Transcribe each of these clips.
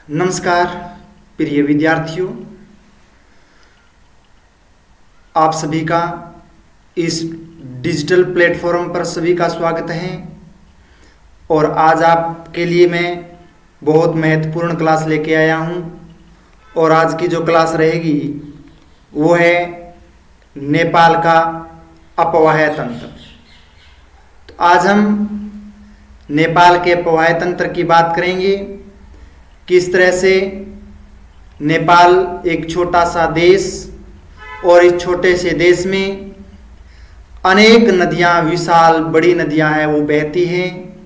नमस्कार प्रिय विद्यार्थियों, आप सभी का इस डिजिटल प्लेटफॉर्म पर सभी का स्वागत है। और आज आपके लिए मैं बहुत महत्वपूर्ण क्लास लेके आया हूं। और आज की जो क्लास रहेगी वो है नेपाल का अपवाह्य तंत्र। तो आज हम नेपाल के अपवाह्य तंत्र की बात करेंगे। किस तरह से नेपाल एक छोटा सा देश और इस छोटे से देश में अनेक नदियां, विशाल बड़ी नदियां हैं, वो बहती हैं।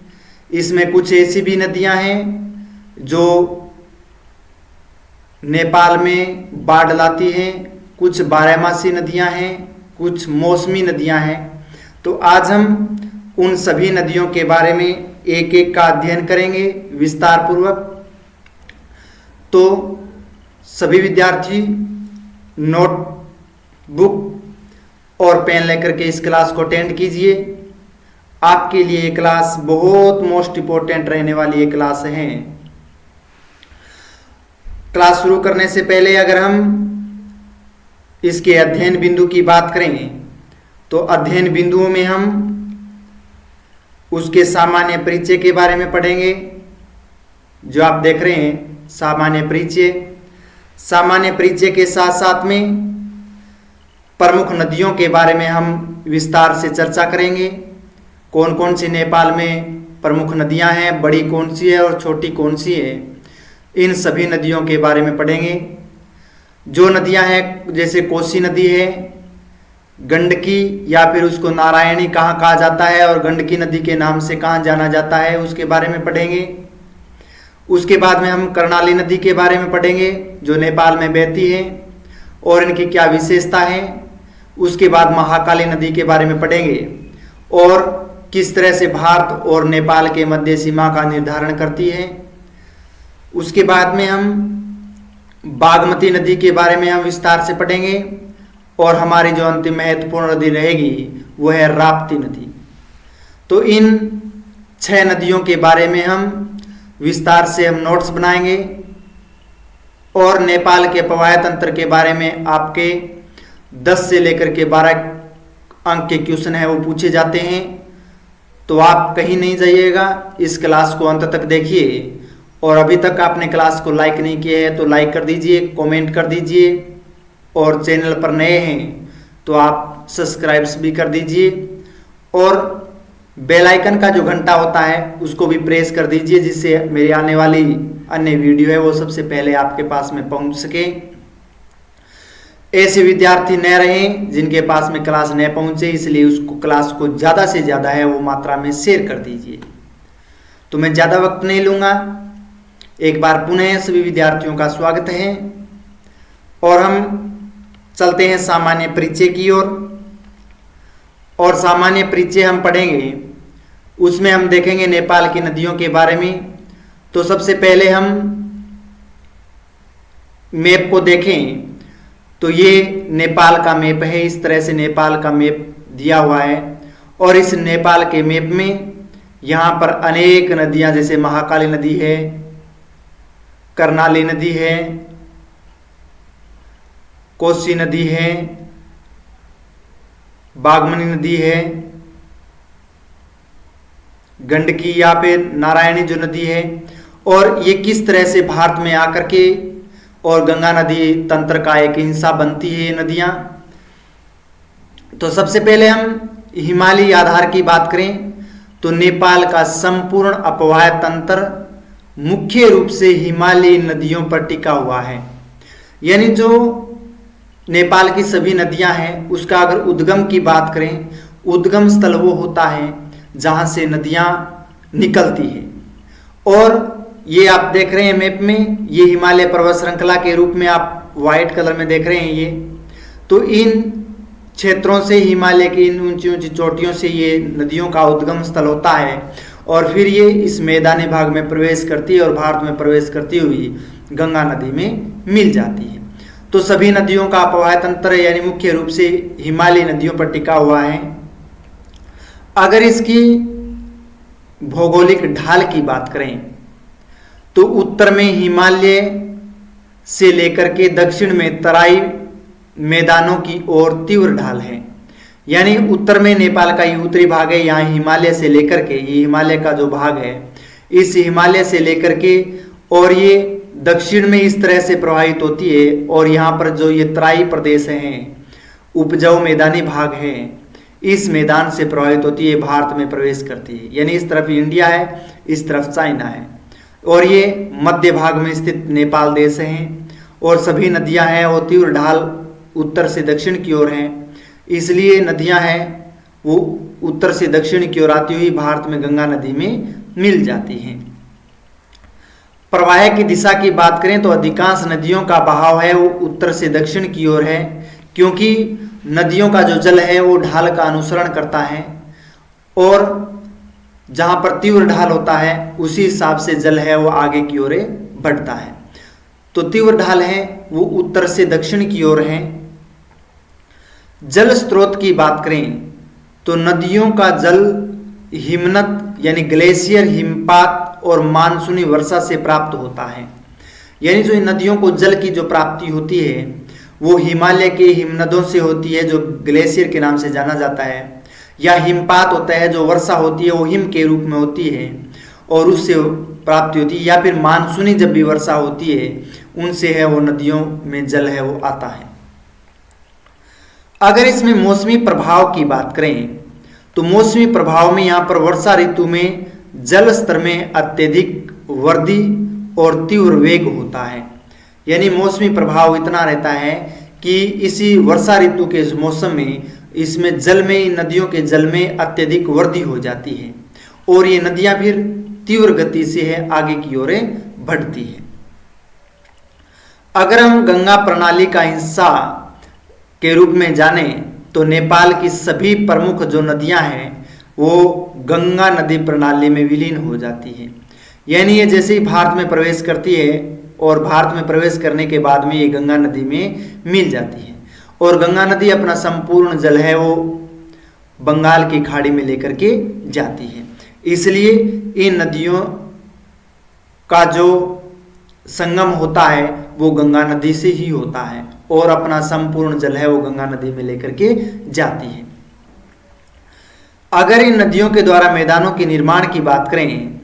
इसमें कुछ ऐसी भी नदियां हैं जो नेपाल में बाढ़ लाती हैं, कुछ बारहमासी नदियां हैं, कुछ मौसमी नदियां हैं। तो आज हम उन सभी नदियों के बारे में एक एक का अध्ययन करेंगे विस्तार पूर्वक। तो सभी विद्यार्थी नोटबुक और पेन लेकर के इस क्लास को अटेंड कीजिए। आपके लिए ये क्लास बहुत मोस्ट इम्पोर्टेंट रहने वाली ये क्लास है। क्लास शुरू करने से पहले अगर हम इसके अध्ययन बिंदु की बात करें तो अध्ययन बिंदुओं में हम उसके सामान्य परिचय के बारे में पढ़ेंगे। जो आप देख रहे हैं सामान्य परिचय के साथ साथ में प्रमुख नदियों के बारे में हम विस्तार से चर्चा करेंगे। कौन कौन सी नेपाल में प्रमुख नदियां हैं, बड़ी कौन सी है और छोटी कौन सी है, इन सभी नदियों के बारे में पढ़ेंगे। जो नदियां हैं जैसे कोसी नदी है, गंडकी या फिर उसको नारायणी कहाँ कहा जाता है और गंडकी नदी के नाम से कहाँ जाना जाता है, उसके बारे में पढ़ेंगे। उसके बाद में हम कर्णाली नदी के बारे में पढ़ेंगे जो नेपाल में बहती है और इनकी क्या विशेषता है। उसके बाद महाकाली नदी के बारे में पढ़ेंगे और किस तरह से भारत और नेपाल के मध्य सीमा का निर्धारण करती है। उसके बाद में हम बागमती नदी के बारे में हम विस्तार से पढ़ेंगे और हमारी जो अंतिम महत्वपूर्ण नदी रहेगी वो है राप्ती नदी। तो इन 6 नदियों के बारे में हम विस्तार से हम नोट्स बनाएंगे और नेपाल के अपवाह्य तंत्र के बारे में आपके 10 से लेकर के 12 अंक के क्वेश्चन है वो पूछे जाते हैं। तो आप कहीं नहीं जाइएगा, इस क्लास को अंत तक देखिए। और अभी तक आपने क्लास को लाइक नहीं किया है तो लाइक कर दीजिए, कमेंट कर दीजिए और चैनल पर नए हैं तो आप सब्सक्राइब्स भी कर दीजिए और बेल आइकन का जो घंटा होता है उसको भी प्रेस कर दीजिए जिससे मेरी आने वाली अन्य वीडियो है वो सबसे पहले आपके पास में पहुंच सके। ऐसे विद्यार्थी न रहें जिनके पास में क्लास न पहुंचे, इसलिए उसको क्लास को ज़्यादा से ज़्यादा है वो मात्रा में शेयर कर दीजिए। तो मैं ज़्यादा वक्त नहीं लूँगा, एक बार पुनः सभी विद्यार्थियों का स्वागत है और हम चलते हैं सामान्य परिचय की ओर। और सामान्य परिचय हम पढ़ेंगे, उसमें हम देखेंगे नेपाल की नदियों के बारे में। तो सबसे पहले हम मैप को देखें तो ये नेपाल का मैप है। इस तरह से नेपाल का मैप दिया हुआ है और इस नेपाल के मैप में यहाँ पर अनेक नदियाँ जैसे महाकाली नदी है, कर्णाली नदी है, कोसी नदी है, बागमती नदी है, गंडकी या फिर नारायणी जो नदी है, और ये किस तरह से भारत में आकर के और गंगा नदी तंत्र का एक हिस्सा बनती है ये नदियाँ। तो सबसे पहले हम हिमालयी आधार की बात करें तो नेपाल का संपूर्ण अपवाह्य तंत्र मुख्य रूप से हिमालयी नदियों पर टिका हुआ है। यानी जो नेपाल की सभी नदियां हैं उसका अगर उद्गम की बात करें, उद्गम स्थल वो होता है जहां से नदियां निकलती हैं। और ये आप देख रहे हैं मैप में, ये हिमालय पर्वत श्रृंखला के रूप में आप वाइट कलर में देख रहे हैं ये। तो इन क्षेत्रों से, हिमालय की इन ऊंची ऊंची चोटियों से ये नदियों का उद्गम स्थल होता है और फिर ये इस मैदानी भाग में प्रवेश करती है और भारत में प्रवेश करती हुई गंगा नदी में मिल जाती है। तो सभी नदियों का अपवाह्य तंत्र यानी मुख्य रूप से हिमालयी नदियों पर टिका हुआ है। अगर इसकी भौगोलिक ढाल की बात करें तो उत्तर में हिमालय से लेकर के दक्षिण में तराई मैदानों की ओर तीव्र ढाल है। यानी उत्तर में नेपाल का ये उत्तरी भाग है, यहाँ हिमालय से लेकर के, ये हिमालय का जो भाग है, इस हिमालय से लेकर के और ये दक्षिण में इस तरह से प्रवाहित होती है, और यहाँ पर जो ये तराई प्रदेश हैं, उपजाऊ मैदानी भाग है, इस मैदान से प्रवाहित होती है, भारत में प्रवेश करती है। यानी इस तरफ इंडिया है, इस तरफ चाइना है, और ये मध्य भाग में स्थित नेपाल देश हैं, और सभी नदियां हैं वो तीव्र ढाल उत्तर से दक्षिण की ओर हैं। इसलिए नदियां हैं वो उत्तर से दक्षिण की ओर आती हुई भारत में गंगा नदी में मिल जाती हैं। प्रवाह की दिशा की बात करें तो अधिकांश नदियों का बहाव है वो उत्तर से दक्षिण की ओर है, क्योंकि नदियों का जो जल है वो ढाल का अनुसरण करता है, और जहां पर तीव्र ढाल होता है उसी हिसाब से जल है वो आगे की ओर बढ़ता है। तो तीव्र ढाल है वो उत्तर से दक्षिण की ओर है। जल स्रोत की बात करें तो नदियों का जल हिमनद यानी ग्लेशियर, हिमपात और मानसूनी वर्षा से प्राप्त होता है। यानी जो इन नदियों को जल की जो प्राप्ति होती है वो हिमालय के हिमनदों से होती है, जो ग्लेशियर के नाम से जाना जाता है, या हिमपात होता है जो वर्षा होती है वो हिम के रूप में होती है और उससे प्राप्ति होती है, या फिर मानसूनी जब भी वर्षा होती है उनसे है वो नदियों में जल है वो आता है। अगर इसमें मौसमी प्रभाव की बात करें तो मौसमी प्रभाव में यहाँ पर वर्षा ऋतु में जल स्तर में अत्यधिक वृद्धि और तीव्र वेग होता है। यानी मौसमी प्रभाव इतना रहता है कि इसी वर्षा ऋतु के मौसम में इसमें जल में, नदियों के जल में अत्यधिक वृद्धि हो जाती है, और ये नदियां फिर तीव्र गति से है आगे की ओर बढ़ती है। अगर हम गंगा प्रणाली का हिस्सा के रूप में जाने तो नेपाल की सभी प्रमुख जो नदियां हैं वो गंगा नदी प्रणाली में विलीन हो जाती है। यानी ये जैसे ही भारत में प्रवेश करती है और भारत में प्रवेश करने के बाद में ये गंगा नदी में मिल जाती है, और गंगा नदी अपना संपूर्ण जल है वो बंगाल की खाड़ी में लेकर के जाती है। इसलिए इन नदियों का जो संगम होता है वो गंगा नदी से ही होता है, और अपना संपूर्ण जल है वो गंगा नदी में लेकर के जाती है। अगर इन नदियों के द्वारा मैदानों के निर्माण की बात करें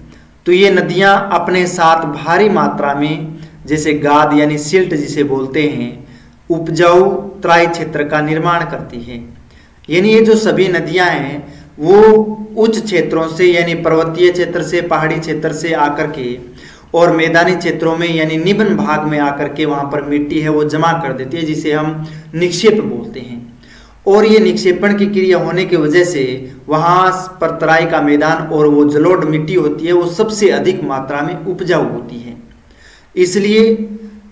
तो ये नदियां अपने साथ भारी मात्रा में, जैसे गाद यानी सिल्ट जिसे बोलते हैं, उपजाऊ तराई क्षेत्र का निर्माण करती है। यानी ये जो सभी नदियां हैं वो उच्च क्षेत्रों से यानी पर्वतीय क्षेत्र से, पहाड़ी क्षेत्र से आकर के और मैदानी क्षेत्रों में यानी निम्न भाग में आकर के वहां पर मिट्टी है वो जमा कर देती है, जिसे हम निक्षेप बोलते हैं। और ये निक्षेपण की क्रिया होने की वजह से वहां पर तराई का मैदान और वो जलोढ़ मिट्टी होती है वो सबसे अधिक मात्रा में उपजाऊ होती है। इसलिए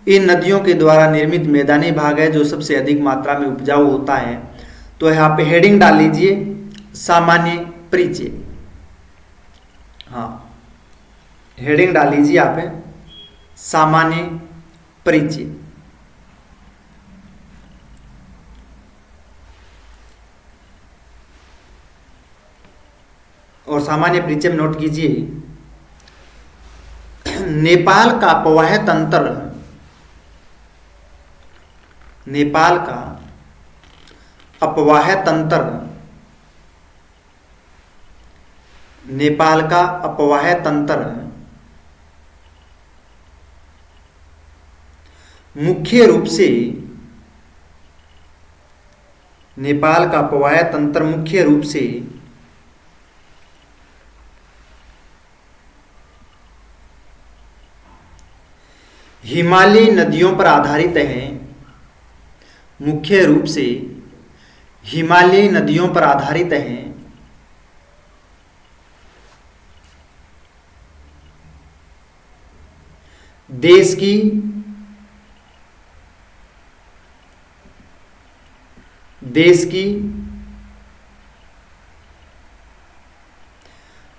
इन नदियों के द्वारा निर्मित मैदानी भाग है जो सबसे अधिक मात्रा में उपजाऊ होता है। तो यहाँ पे हेडिंग डाल लीजिए सामान्य परिचय। हाँ, हेडिंग डाल लीजिए यहाँ पे सामान्य परिचय। और सामान्य परिचय में नोट कीजिए, नेपाल का अपवाह तंत्र, नेपाल का अपवाह तंत्र, नेपाल का अपवाह तंत्र मुख्य रूप से, नेपाल का अपवाह तंत्र मुख्य रूप से हिमालयी नदियों पर आधारित है। मुख्य रूप से हिमालयी नदियों पर आधारित है। देश की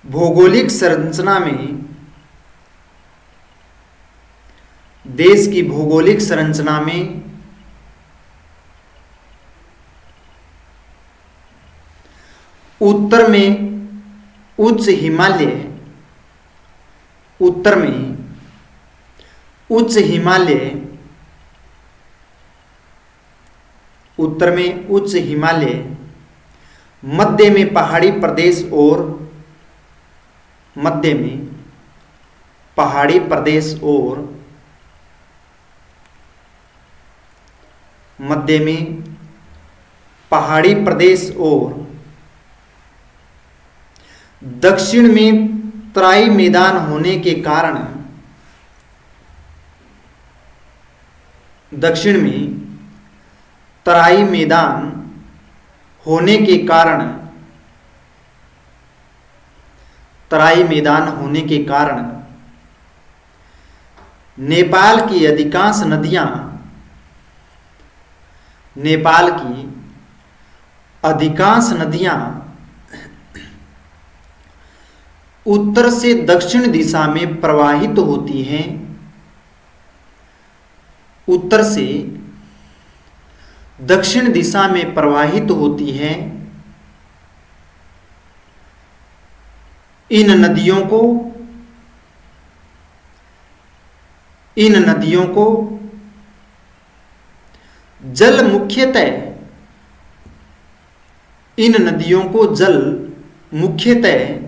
भौगोलिक संरचना में, देश की भौगोलिक संरचना में उत्तर में उच्च हिमालय, उत्तर में उच्च हिमालय, उत्तर में उच्च हिमालय, मध्य में पहाड़ी प्रदेश और मध्य में पहाड़ी प्रदेश और मध्य में पहाड़ी प्रदेश और दक्षिण में तराई मैदान होने के कारण, दक्षिण में तराई मैदान होने के कारण, तराई मैदान होने के कारण नेपाल की अधिकांश नदियां, नेपाल की अधिकांश नदियां उत्तर से दक्षिण दिशा में प्रवाहित होती हैं, उत्तर से दक्षिण दिशा में प्रवाहित होती हैं। इन नदियों को जल मुख्यतः, इन नदियों को जल मुख्यतः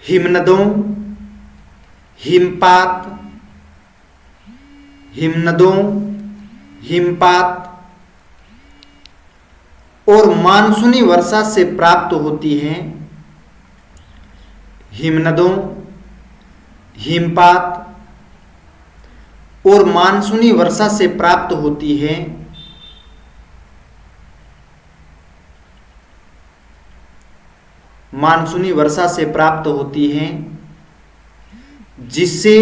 हिमनदों, हिमपात, हिमनदों, हिमपात और मानसूनी वर्षा से प्राप्त होती हैं। हिमनदों, हिमपात और मानसूनी वर्षा से प्राप्त होती है। मानसूनी वर्षा से प्राप्त होती हैं, जिससे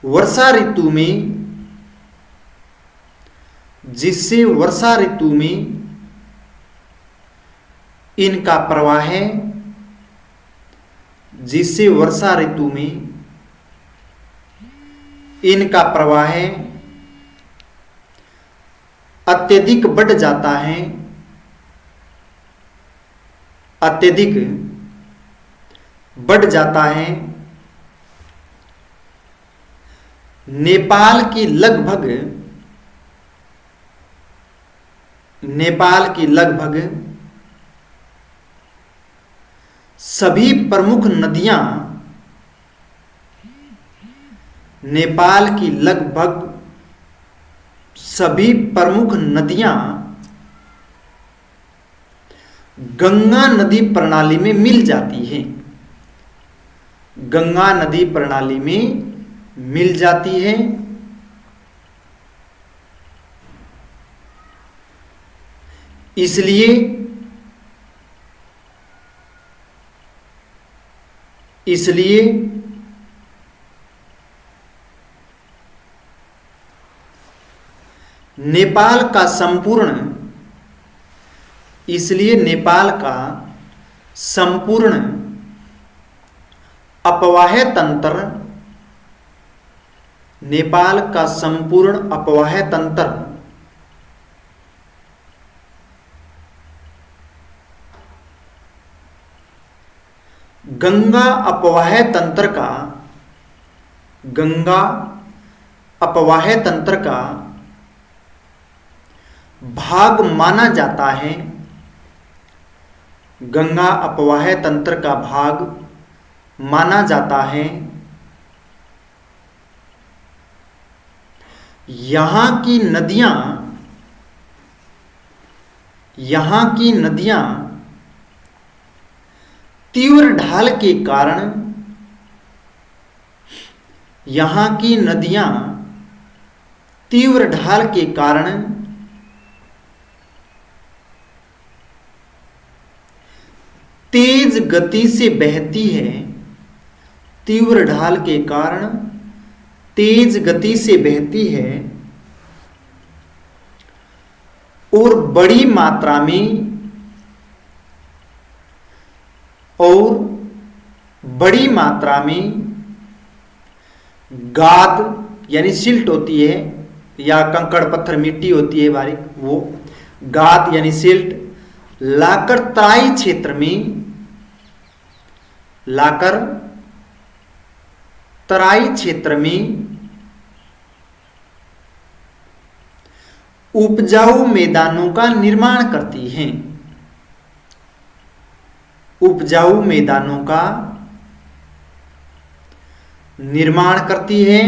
वर्षा ऋतु में, जिससे वर्षा ऋतु में इनका प्रवाह है, जिससे वर्षा ऋतु में इनका प्रवाह अत्यधिक बढ़ जाता है, अत्यधिक बढ़ जाता है। नेपाल की लगभग सभी प्रमुख नदियां, नेपाल की लगभग सभी प्रमुख नदियां गंगा नदी प्रणाली में मिल जाती हैं, गंगा नदी प्रणाली में मिल जाती है। इसलिए नेपाल का संपूर्ण अपवाह तंत्र, नेपाल का संपूर्ण अपवाह तंत्र गंगा अपवाह तंत्र का भाग माना जाता है, गंगा अपवाह तंत्र का भाग माना जाता है। यहाँ की नदियां तीव्र ढाल के कारण, यहाँ की नदियां तीव्र ढाल के कारण तेज गति से बहती है, तीव्र ढाल के कारण तेज गति से बहती है और बड़ी मात्रा में गाद यानी सिल्ट होती है, या कंकड़ पत्थर मिट्टी होती है बारीक, वो गाद यानी सिल्ट लाकर तराई क्षेत्र में, लाकर तराई क्षेत्र में उपजाऊ मैदानों का निर्माण करती हैं। उपजाऊ मैदानों का निर्माण करती है।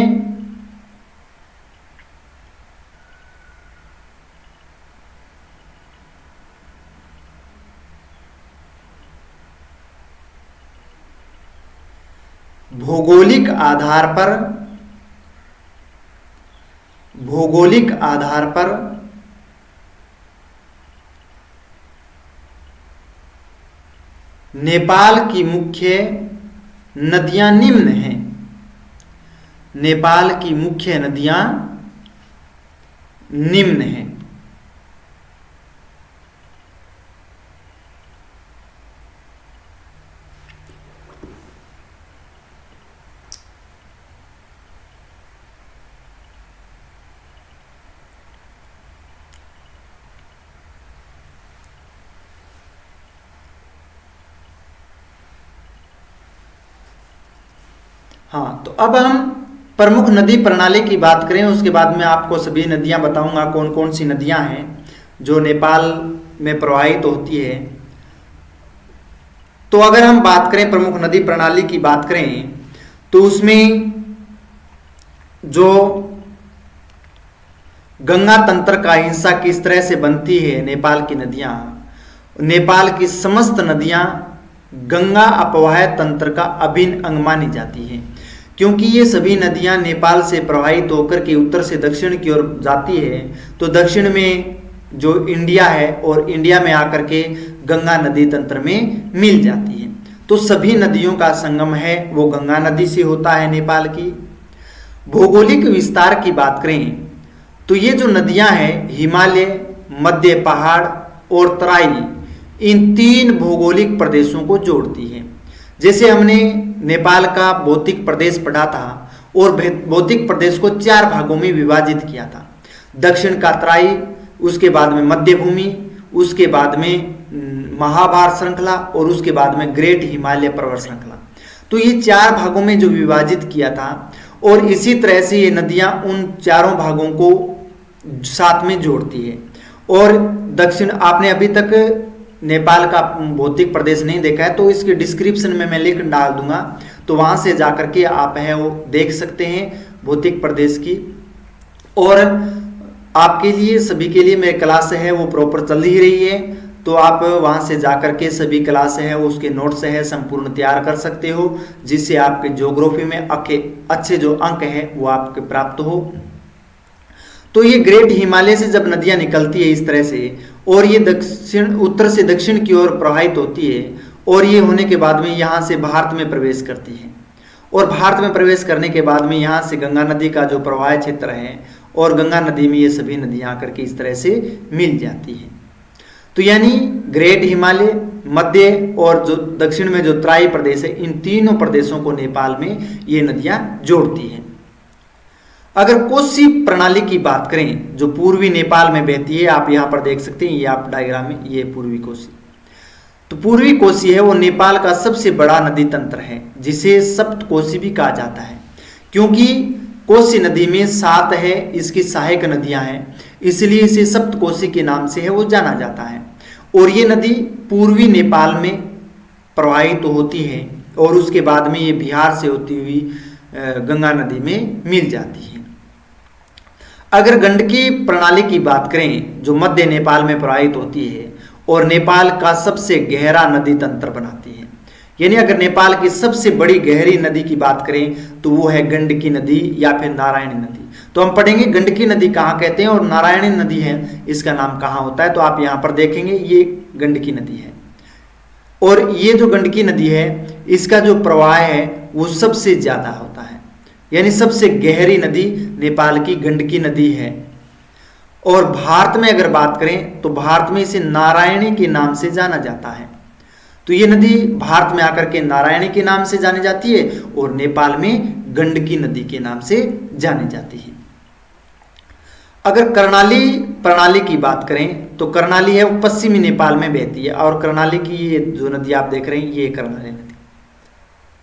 भौगोलिक आधार पर, भौगोलिक आधार पर नेपाल की मुख्य नदियां निम्न हैं। नेपाल की मुख्य नदियां निम्न हैं। हाँ, तो अब हम प्रमुख नदी प्रणाली की बात करें, उसके बाद मैं आपको सभी नदियां बताऊंगा कौन कौन सी नदियां हैं जो नेपाल में प्रवाहित होती है। तो अगर हम बात करें प्रमुख नदी प्रणाली की बात करें तो उसमें जो गंगा तंत्र का हिस्सा किस तरह से बनती है नेपाल की नदियां, नेपाल की समस्त नदियां गंगा अपवाह तंत्र का अभिन्न अंग मानी जाती हैं, क्योंकि ये सभी नदियां नेपाल से प्रवाहित होकर के उत्तर से दक्षिण की ओर जाती है। तो दक्षिण में जो इंडिया है और इंडिया में आकर के गंगा नदी तंत्र में मिल जाती है। तो सभी नदियों का संगम है वो गंगा नदी से होता है नेपाल की। भौगोलिक विस्तार की बात करें तो ये जो नदियां हैं हिमालय, मध्य पहाड़ और तराई, इन तीन भौगोलिक प्रदेशों को जोड़ती है। जैसे हमने नेपाल का भौतिक प्रदेश पढ़ा था और भौतिक प्रदेश को 4 भागों में विभाजित किया था। दक्षिण का तराई, उसके बाद में मध्य भूमि, उसके बाद में महाभारत श्रृंखला और उसके बाद में ग्रेट हिमालय पर्वत श्रृंखला। तो ये 4 भागों में जो विभाजित किया था और इसी तरह से ये नदियां उन चारों भागों को साथ में जोड़ती है। और दक्षिण, आपने अभी तक नेपाल का भौतिक प्रदेश नहीं देखा है तो इसके डिस्क्रिप्शन में मैं लिंक डाल दूंगा, तो वहां से जाकर के आप है वो देख सकते हैं भौतिक प्रदेश की। और आपके लिए, सभी के लिए मेरी क्लास है वो प्रॉपर चल ही रही है, तो आप वहां से जाकर के सभी क्लास है उसके नोट्स है संपूर्ण तैयार कर सकते हो, जिससे आपके ज्योग्राफी में अच्छे जो अंक है वो आपके प्राप्त हो। तो ये ग्रेट हिमालय से जब नदियां निकलती है इस तरह से और ये दक्षिण, उत्तर से दक्षिण की ओर प्रवाहित होती है और ये होने के बाद में यहाँ से भारत में प्रवेश करती है और भारत में प्रवेश करने के बाद में यहाँ से गंगा नदी का जो प्रवाह क्षेत्र है और गंगा नदी में ये सभी नदियां आकर के इस तरह से मिल जाती हैं। तो यानी ग्रेट हिमालय, मध्य और जो दक्षिण में जो तराई प्रदेश है, इन तीनों प्रदेशों को नेपाल में ये नदियां जोड़ती हैं। अगर कोसी प्रणाली की बात करें जो पूर्वी नेपाल में बहती है, आप यहाँ पर देख सकते हैं, ये आप डायग्राम में, ये पूर्वी कोसी। तो पूर्वी कोसी है वो नेपाल का सबसे बड़ा नदी तंत्र है, जिसे सप्त कोसी भी कहा जाता है, क्योंकि कोसी नदी में 7 है इसकी सहायक नदियां हैं, इसलिए इसे सप्त कोसी के नाम से है वो जाना जाता है। और ये नदी पूर्वी नेपाल में प्रवाहित होती है और उसके बाद में ये बिहार से होती हुई गंगा नदी में मिल जाती है। अगर गंडकी प्रणाली की बात करें जो मध्य नेपाल में प्रवाहित होती है और नेपाल का सबसे गहरा नदी तंत्र बनाती है, यानी अगर नेपाल की सबसे बड़ी गहरी नदी की बात करें तो वो है गंडकी नदी या फिर नारायणी नदी। तो हम पढ़ेंगे गंडकी नदी कहाँ कहते हैं और नारायणी नदी है इसका नाम कहाँ होता है। तो आप यहाँ पर देखेंगे ये गंडकी नदी है और ये जो गंडकी नदी है इसका जो प्रवाह है वो सबसे ज्यादा होता है, यानी सबसे गहरी नदी नेपाल की गंडकी नदी है। और भारत में अगर बात करें तो भारत में इसे नारायणी के नाम से जाना जाता है। तो ये नदी भारत में आकर के नारायणी के नाम से जानी जाती है और नेपाल में गंडकी नदी के नाम से जानी जाती है। अगर कर्णाली प्रणाली की बात करें तो कर्णाली है वो पश्चिमी नेपाल में बहती है, और कर्णाली की ये जो नदी आप देख रहे हैं ये कर्णाली नदी,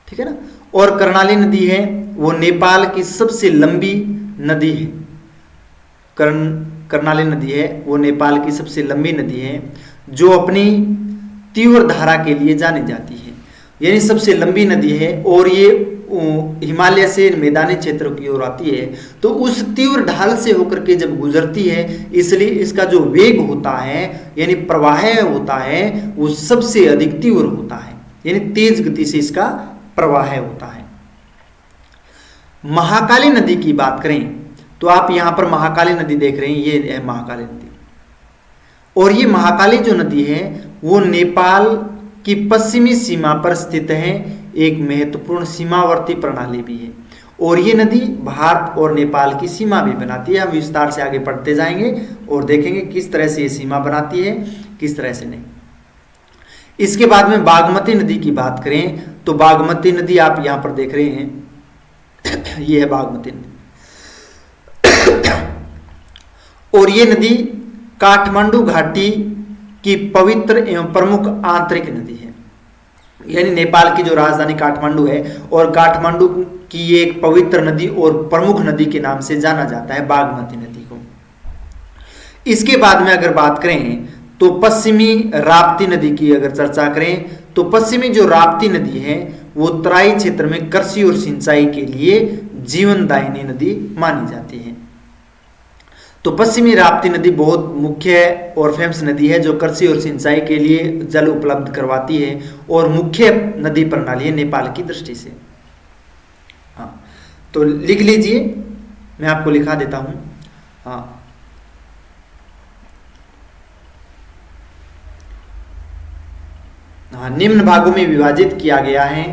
ठीक है ना। और कर्णाली नदी है वो नेपाल की सबसे लंबी नदी है। कर्णाली नदी है वो नेपाल की सबसे लंबी नदी है, जो अपनी तीव्र धारा के लिए जानी जाती है, यानी सबसे लंबी नदी है। और ये हिमालय से मैदानी क्षेत्रों की ओर आती है, तो उस तीव्र ढाल से होकर के जब गुजरती है, इसलिए इसका जो वेग होता है यानी प्रवाह होता है वो सबसे अधिक तीव्र होता है, यानी तेज गति से इसका प्रवाह होता है। महाकाली नदी की बात करें तो आप यहां पर महाकाली नदी देख रहे हैं, ये है महाकाली नदी। और ये महाकाली जो नदी है वो नेपाल की पश्चिमी सीमा पर स्थित है, एक महत्वपूर्ण सीमावर्ती प्रणाली भी है। और ये नदी भारत और नेपाल की सीमा भी बनाती है। हम विस्तार से आगे पढ़ते जाएंगे और देखेंगे किस तरह से ये सीमा बनाती है, किस तरह से नहीं। इसके बाद में बागमती नदी की बात करें तो बागमती नदी आप यहां पर देख रहे हैं, ये है बागमती नदी। और ये नदी काठमांडू घाटी की पवित्र एवं प्रमुख आंतरिक नदी है, यानी नेपाल की जो राजधानी काठमांडू है और काठमांडू की ये एक पवित्र नदी और प्रमुख नदी के नाम से जाना जाता है बागमती नदी को। इसके बाद में अगर बात करें तो पश्चिमी राप्ती नदी की अगर चर्चा करें तो पश्चिमी जो राप्ती नदी है वो तराई क्षेत्र में कृषि और सिंचाई के लिए जीवनदायिनी नदी मानी जाती है। तो पश्चिमी राप्ती नदी बहुत मुख्य और फेमस नदी है जो कृषि और सिंचाई के लिए जल उपलब्ध करवाती है और मुख्य नदी प्रणाली है नेपाल की दृष्टि से। हाँ, तो लिख लीजिए, मैं आपको लिखा देता हूं। हाँ, निम्न भागों में विभाजित किया गया है।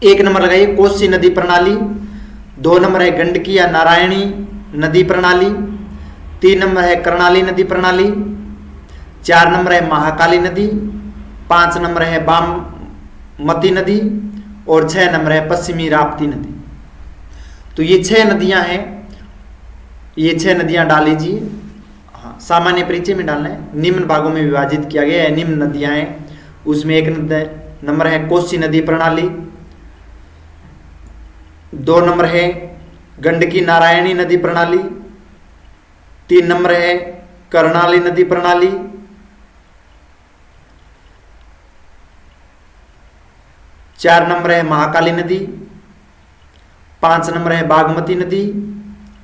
1 नंबर लगाइए कोसी नदी प्रणाली, 2 नंबर है गंडकी या नारायणी नदी प्रणाली, 3 नंबर है कर्णाली नदी प्रणाली, 4 नंबर है महाकाली नदी, 5 नंबर है बागमती नदी और 6 नंबर है पश्चिमी राप्ती नदी। तो ये 6 नदियां हैं, ये 6 नदियां डाल लीजिए। हाँ, सामान्य परिचय में डालना है। निम्न भागों में विभाजित किया गया है, निम्न नदियां हैं, उसमें 1 नंबर है कोसी नदी प्रणाली, 2 नंबर है गंडकी नारायणी नदी प्रणाली, 3 नंबर है कर्णाली नदी प्रणाली, 4 नंबर है महाकाली नदी, 5 नंबर है बागमती नदी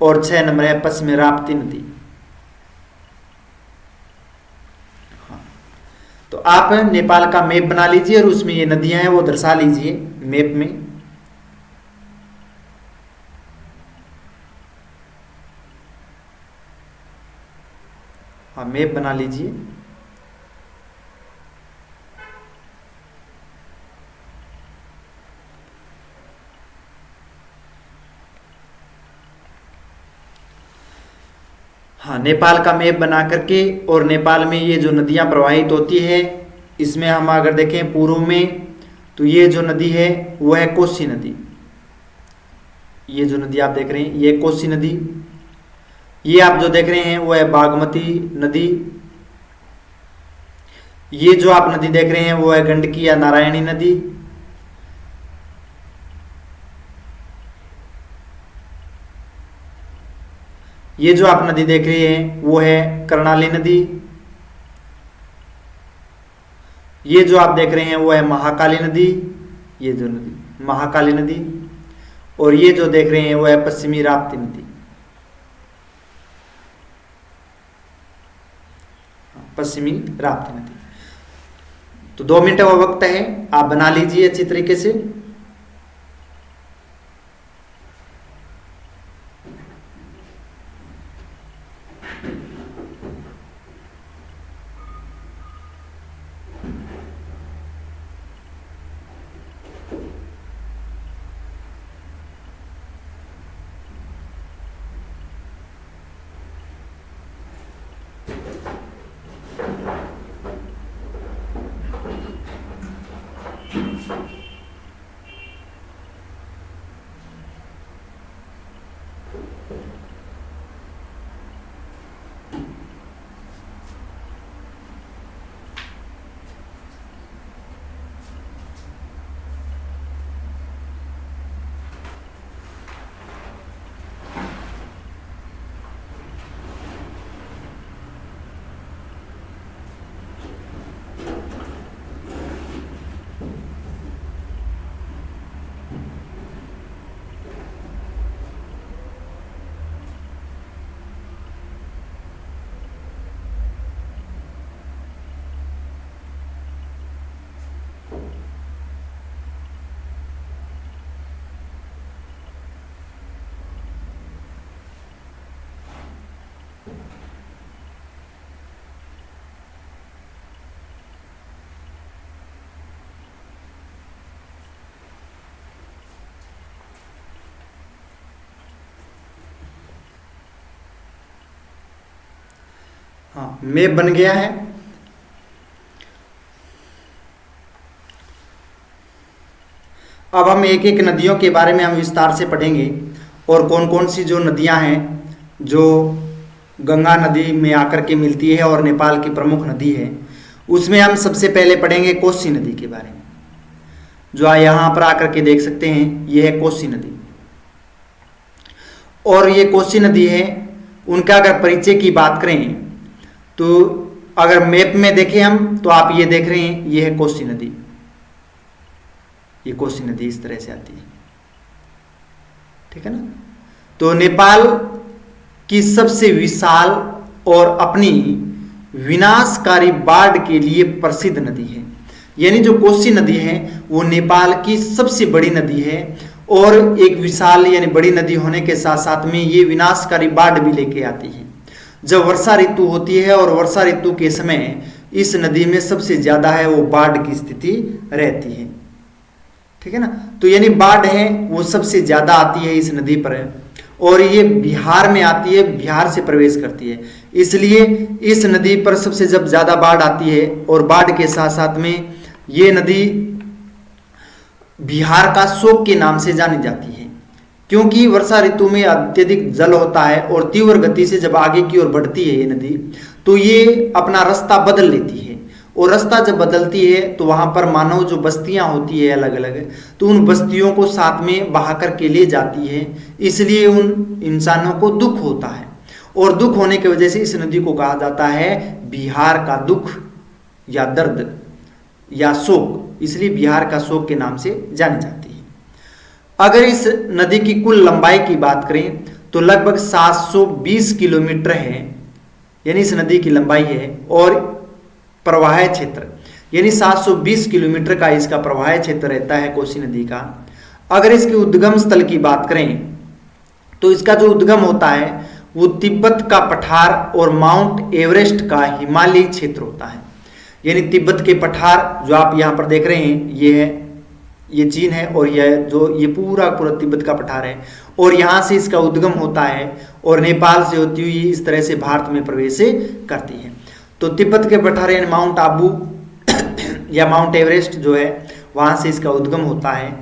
और 6 नंबर है पश्चिमी राप्ती नदी। तो आप नेपाल का मैप बना लीजिए और उसमें ये नदियां हैं वो दर्शा लीजिए मैप में। हाँ, मैप बना लीजिए। हाँ, नेपाल का मैप बना करके और नेपाल में ये जो नदियां प्रवाहित होती है इसमें हम अगर देखें पूर्व में तो ये जो नदी है वो है कोसी नदी। ये जो नदी आप देख रहे हैं ये कोसी नदी, ये आप जो देख रहे हैं वो है बागमती नदी, ये जो आप नदी देख रहे हैं वो है गंडकी या नारायणी नदी, ये जो आप नदी देख रहे हैं वो है कर्णाली नदी, ये जो आप देख रहे हैं वो है महाकाली नदी, ये जो नदी महाकाली नदी, और ये जो देख रहे हैं वो है पश्चिमी राप्ती नदी, पश्चिमी राप्ती नदी। तो 2 मिनट का वक्त है, आप बना लीजिए अच्छी तरीके से। हाँ, मैप बन गया है। अब हम एक एक नदियों के बारे में हम विस्तार से पढ़ेंगे और कौन कौन सी जो नदियां हैं जो गंगा नदी में आकर के मिलती है और नेपाल की प्रमुख नदी है, उसमें हम सबसे पहले पढ़ेंगे कोसी नदी के बारे में। जो यहाँ पर आकर के देख सकते हैं, ये है कोसी नदी। और ये कोसी नदी है, उनका अगर परिचय की बात करें तो अगर मैप में देखें हम तो आप ये देख रहे हैं, ये है कोसी नदी। ये कोसी नदी इस तरह से आती है, ठीक है ना। तो नेपाल की सबसे विशाल और अपनी विनाशकारी बाढ़ के लिए प्रसिद्ध नदी है। यानी जो कोसी नदी है वो नेपाल की सबसे बड़ी नदी है और एक विशाल यानी बड़ी नदी होने के साथ साथ में ये विनाशकारी बाढ़ भी लेके आती है। जब वर्षा ऋतु होती है और वर्षा ऋतु के समय इस नदी में सबसे ज्यादा है वो बाढ़ की स्थिति रहती है, ठीक है ना। तो यानी बाढ़ है वो सबसे ज्यादा आती है इस नदी पर और ये बिहार में आती है, बिहार से प्रवेश करती है। इसलिए इस नदी पर सबसे जब ज्यादा बाढ़ आती है और बाढ़ के साथ साथ में ये नदी बिहार का शोक के नाम से जानी जाती है, क्योंकि वर्षा ऋतु में अत्यधिक जल होता है और तीव्र गति से जब आगे की ओर बढ़ती है ये नदी तो ये अपना रास्ता बदल लेती है। और रास्ता जब बदलती है तो वहां पर मानव जो बस्तियां होती है अलग अलग, तो उन बस्तियों को साथ में बहा कर के ले जाती है। इसलिए उन इंसानों को दुख होता है और दुख होने की वजह से इस नदी को कहा जाता है बिहार का दुख या दर्द या शोक, इसलिए बिहार का शोक के नाम से जानी जाती है। अगर इस नदी की कुल लंबाई की बात करें तो लगभग 720 किलोमीटर है, यानी इस नदी की लंबाई है। और प्रवाह क्षेत्र यानी 720 किलोमीटर का इसका प्रवाह क्षेत्र रहता है कोसी नदी का। अगर इसके उद्गम स्थल की बात करें तो इसका जो उद्गम होता है वो तिब्बत का पठार और माउंट एवरेस्ट का हिमालयी क्षेत्र होता है। यानी तिब्बत के पठार जो आप यहाँ पर देख रहे हैं ये है, ये चीन है और ये पूरा तिब्बत का पठार है और यहाँ से इसका उद्गम होता है और नेपाल से होती हुई इस तरह से भारत में प्रवेश करती है। तो तिब्बत के पठार यानी माउंट आबू या माउंट एवरेस्ट जो है वहां से इसका उद्गम होता है।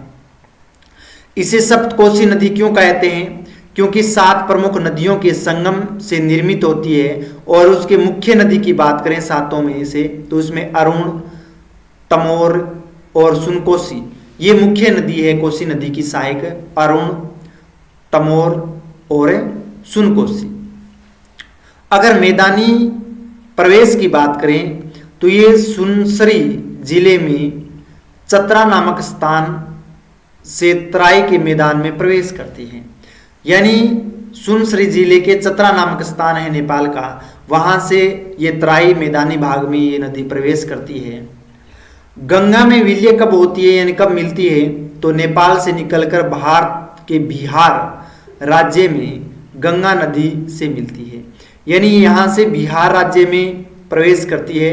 इसे सप्तकोशी नदी क्यों कहते हैं? क्योंकि 7 प्रमुख नदियों के संगम से निर्मित होती है। और उसके मुख्य नदी की बात करें 7 में से तो उसमें अरुण, तमोर और सुनकोशी ये मुख्य नदी है कोसी नदी की सहायक, अरुण, तमोर और सुनकोशी। अगर मैदानी प्रवेश की बात करें तो ये सुनसरी जिले में चतरा नामक स्थान से तराई के मैदान में प्रवेश करती है। यानी सुनसरी जिले के चतरा नामक स्थान है नेपाल का, वहां से ये तराई मैदानी भाग में ये नदी प्रवेश करती है। गंगा में विलय कब होती है यानी कब मिलती है? तो नेपाल से निकलकर भारत के बिहार राज्य में गंगा नदी से मिलती है। यानी यहाँ से बिहार राज्य में प्रवेश करती है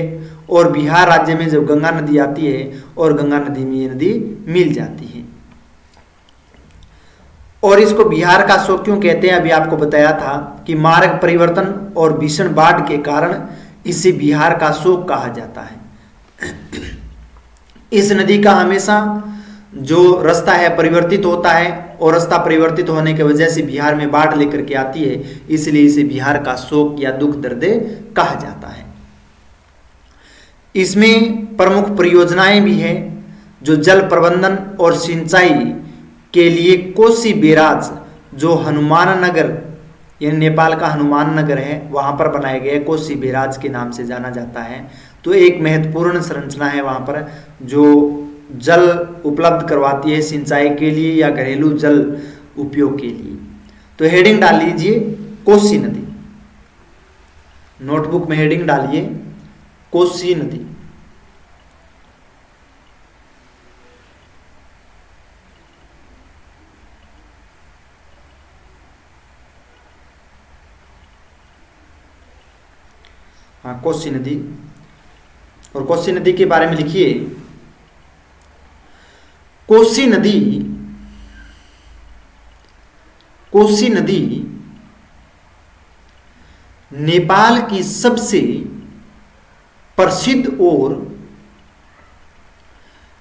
और बिहार राज्य में जब गंगा नदी आती है और गंगा नदी में ये नदी मिल जाती है। और इसको बिहार का शोक क्यों कहते हैं? अभी आपको बताया था कि मार्ग परिवर्तन और भीषण बाढ़ के कारण इसे बिहार का शोक कहा जाता है। इस नदी का हमेशा जो रास्ता है परिवर्तित होता है और रास्ता परिवर्तित होने की वजह से बिहार में बाढ़ लेकर के आती है, इसलिए इसे बिहार का शोक या दुख दर्द कहा जाता है। इसमें प्रमुख परियोजनाएं भी हैं जो जल प्रबंधन और सिंचाई के लिए कोसी बैराज जो हनुमान नगर यानी नेपाल का हनुमान नगर है वहां पर बनाए गए कोसी बैराज के नाम से जाना जाता है। तो एक महत्वपूर्ण संरचना है वहां पर जो जल उपलब्ध करवाती है सिंचाई के लिए या घरेलू जल उपयोग के लिए। तो हेडिंग डाल लीजिए कोसी नदी, नोटबुक में हेडिंग डालिए कोसी नदी। हाँ, कोसी नदी। और कोसी नदी के बारे में लिखिए कोसी नदी नेपाल की सबसे प्रसिद्ध और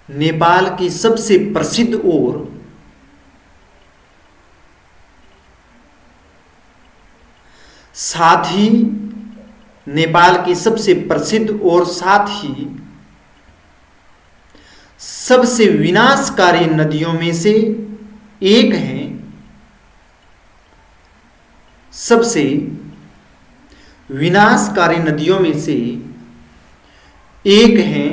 नेपाल की सबसे प्रसिद्ध और साथ ही नेपाल की सबसे प्रसिद्ध और साथ ही सबसे विनाशकारी नदियों में से एक है, सबसे विनाशकारी नदियों में से एक है।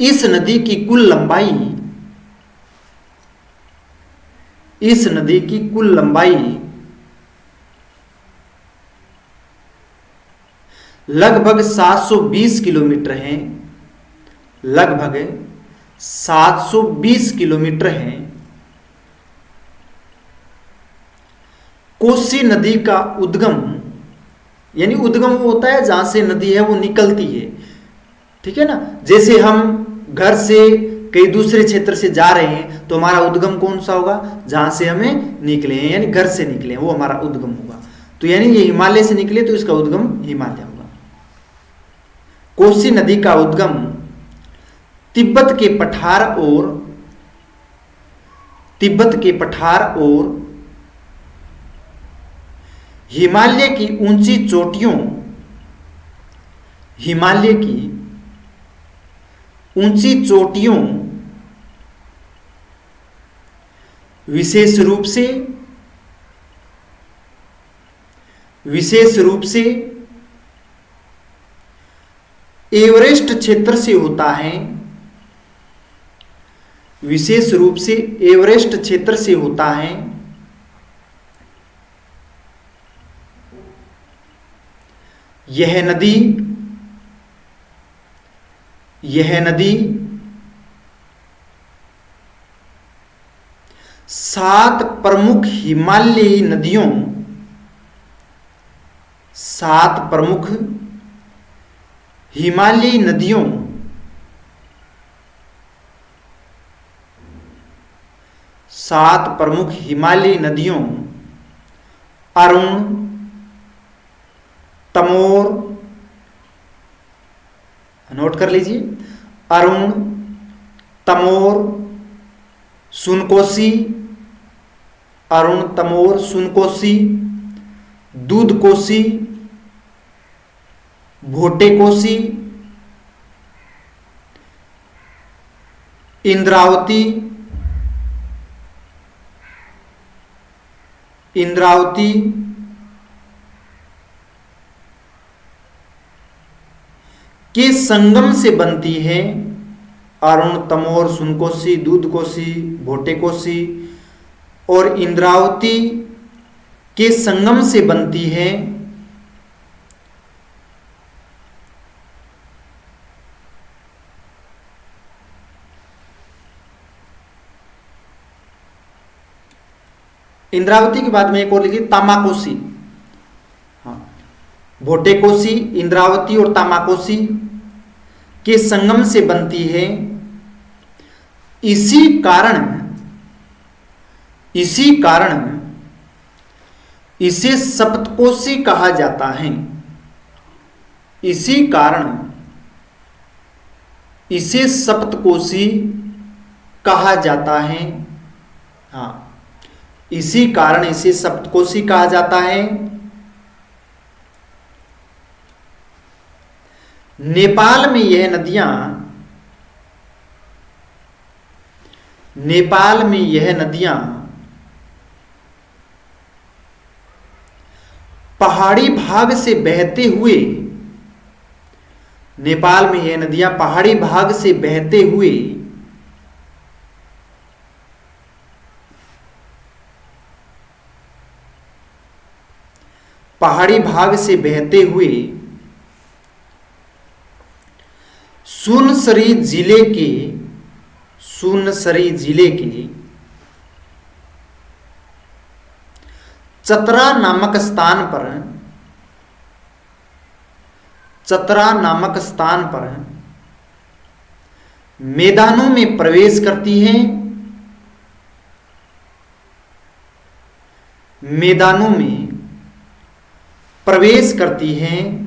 इस नदी की कुल लंबाई, इस नदी की कुल लंबाई लगभग 720 किलोमीटर है, लगभग 720 किलोमीटर है। कोसी नदी का उद्गम, यानी उद्गम वो होता है जहां से नदी है वो निकलती है, ठीक है ना। जैसे हम घर से कई दूसरे क्षेत्र से जा रहे हैं तो हमारा उद्गम कौन सा होगा, जहां से हमें निकले हैं, यानी घर से निकले हैं, वो हमारा उद्गम होगा। तो यानी ये हिमालय से निकले तो इसका उद्गम हिमालय होगा। कोसी नदी का उद्गम तिब्बत के पठार और हिमालय की ऊंची चोटियों, हिमालय की ऊंची चोटियों विशेष रूप से एवरेस्ट क्षेत्र से होता है, विशेष रूप से एवरेस्ट क्षेत्र से होता है। यह नदी 7 प्रमुख हिमालयी नदियों, 7 प्रमुख हिमालयी नदियों अरुण, तमोर, नोट कर लीजिए, अरुण, तमोर, सुनकोसी, अरुण, तमोर, सुनकोसी, दूधकोसी, भोटेकोसी, इंद्रावती के संगम से बनती है। अरुण, तमोर, सुनकोसी, दूधकोसी, भोटेकोसी और इंद्रावती के संगम से बनती है। इंद्रावती के बाद में एक और लिखिए, तामाकोसी। हाँ, भोटेकोसी, इंद्रावती और तामाकोसी के संगम से बनती है। इसी कारण इसे सप्तकोशी कहा जाता है। इसी कारण इसे सप्तकोशी कहा जाता है। हाँ, इसी कारण इसे सप्तकोशी कहा जाता है। नेपाल में यह नदियां पहाड़ी भाग से बहते हुए, नेपाल में यह नदियां पहाड़ी भाग से बहते हुए सुनसरी जिले के चतरा नामक स्थान पर मैदानों में प्रवेश करती हैं। मैदानों में प्रवेश करती हैं।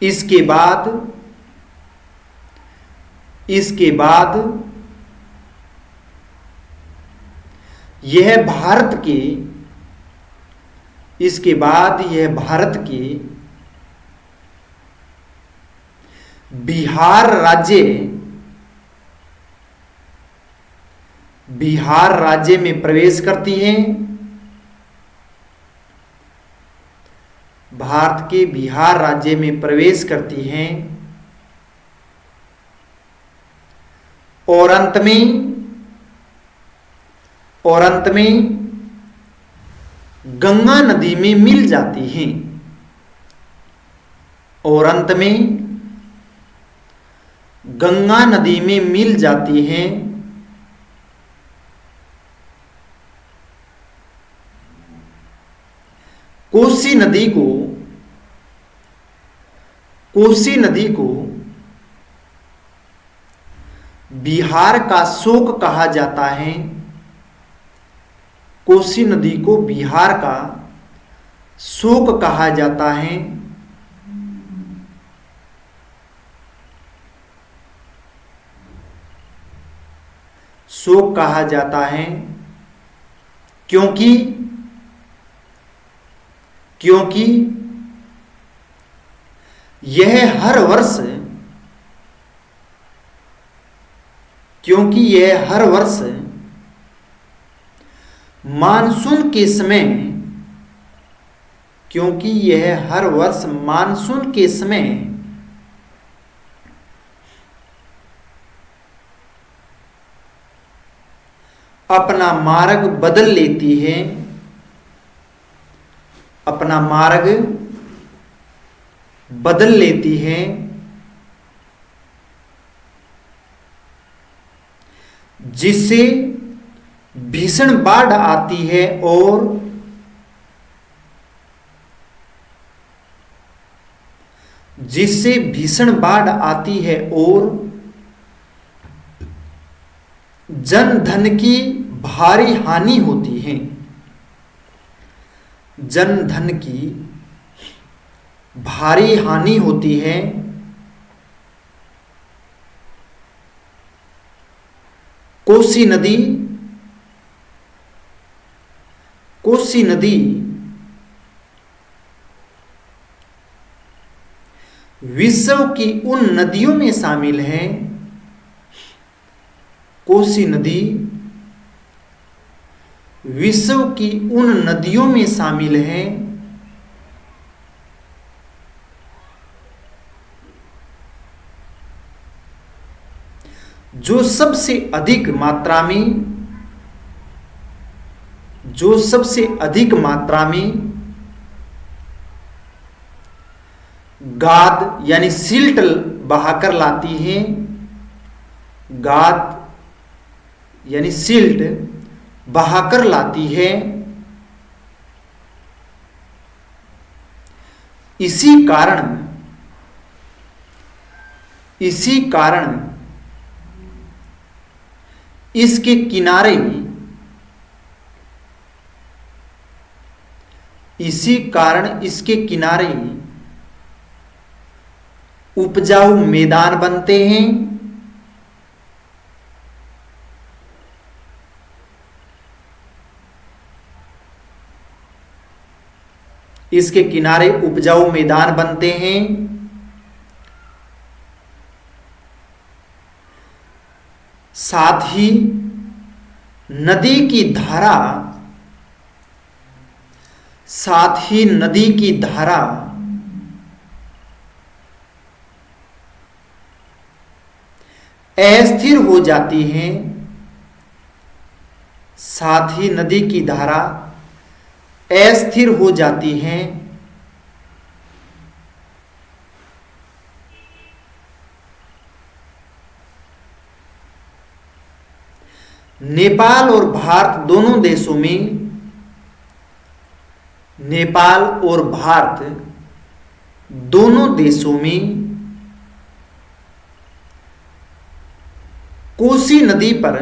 इसके बाद यह भारत के बिहार राज्य में प्रवेश करती हैं। भारत के बिहार राज्य में प्रवेश करती हैं और अंत में गंगा नदी में मिल जाती हैं। और अंत में गंगा नदी में मिल जाती हैं। कोसी नदी को बिहार का शोक कहा जाता है। कोसी नदी को बिहार का शोक कहा जाता है। शोक कहा जाता है क्योंकि यह हर वर्ष मानसून के समय अपना मार्ग बदल लेती है। जिससे भीषण बाढ़ आती है और जन धन की भारी हानि होती है। कोसी नदी विश्व की उन नदियों में शामिल है। कोसी नदी विश्व की उन नदियों में शामिल है जो सबसे अधिक मात्रा में गाद यानी सिल्ट बहाकर लाती है। इसी कारण इसके किनारे उपजाऊ मैदान बनते हैं। साथ ही नदी की धारा अस्थिर हो जाती है। नेपाल और भारत दोनों देशों में कोसी नदी पर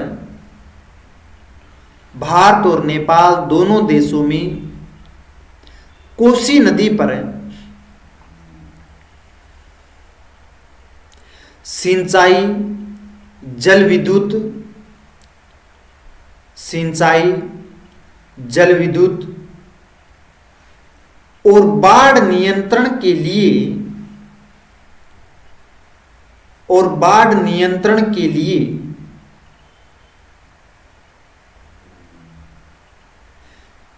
भारत और नेपाल दोनों देशों में कोसी नदी पर सिंचाई, जल विद्युत और बाढ़ नियंत्रण के लिए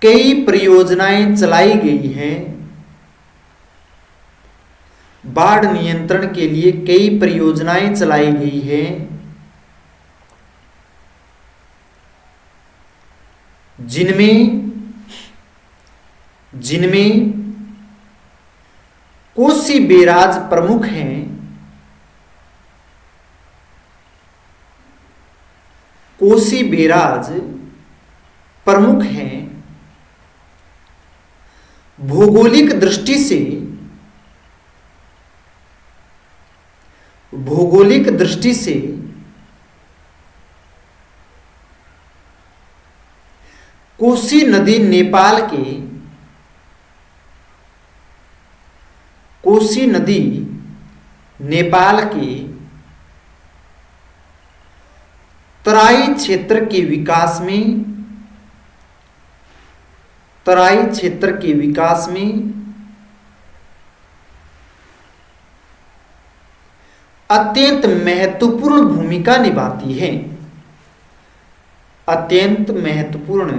कई परियोजनाएं चलाई गई हैं। बाढ़ नियंत्रण के लिए कई परियोजनाएं चलाई गई हैं, जिनमें कोसी बैराज प्रमुख हैं। कोसी बैराज प्रमुख हैं। भौगोलिक दृष्टि से कोसी नदी नेपाल के तराई क्षेत्र के विकास में अत्यंत महत्वपूर्ण भूमिका निभाती है। अत्यंत महत्वपूर्ण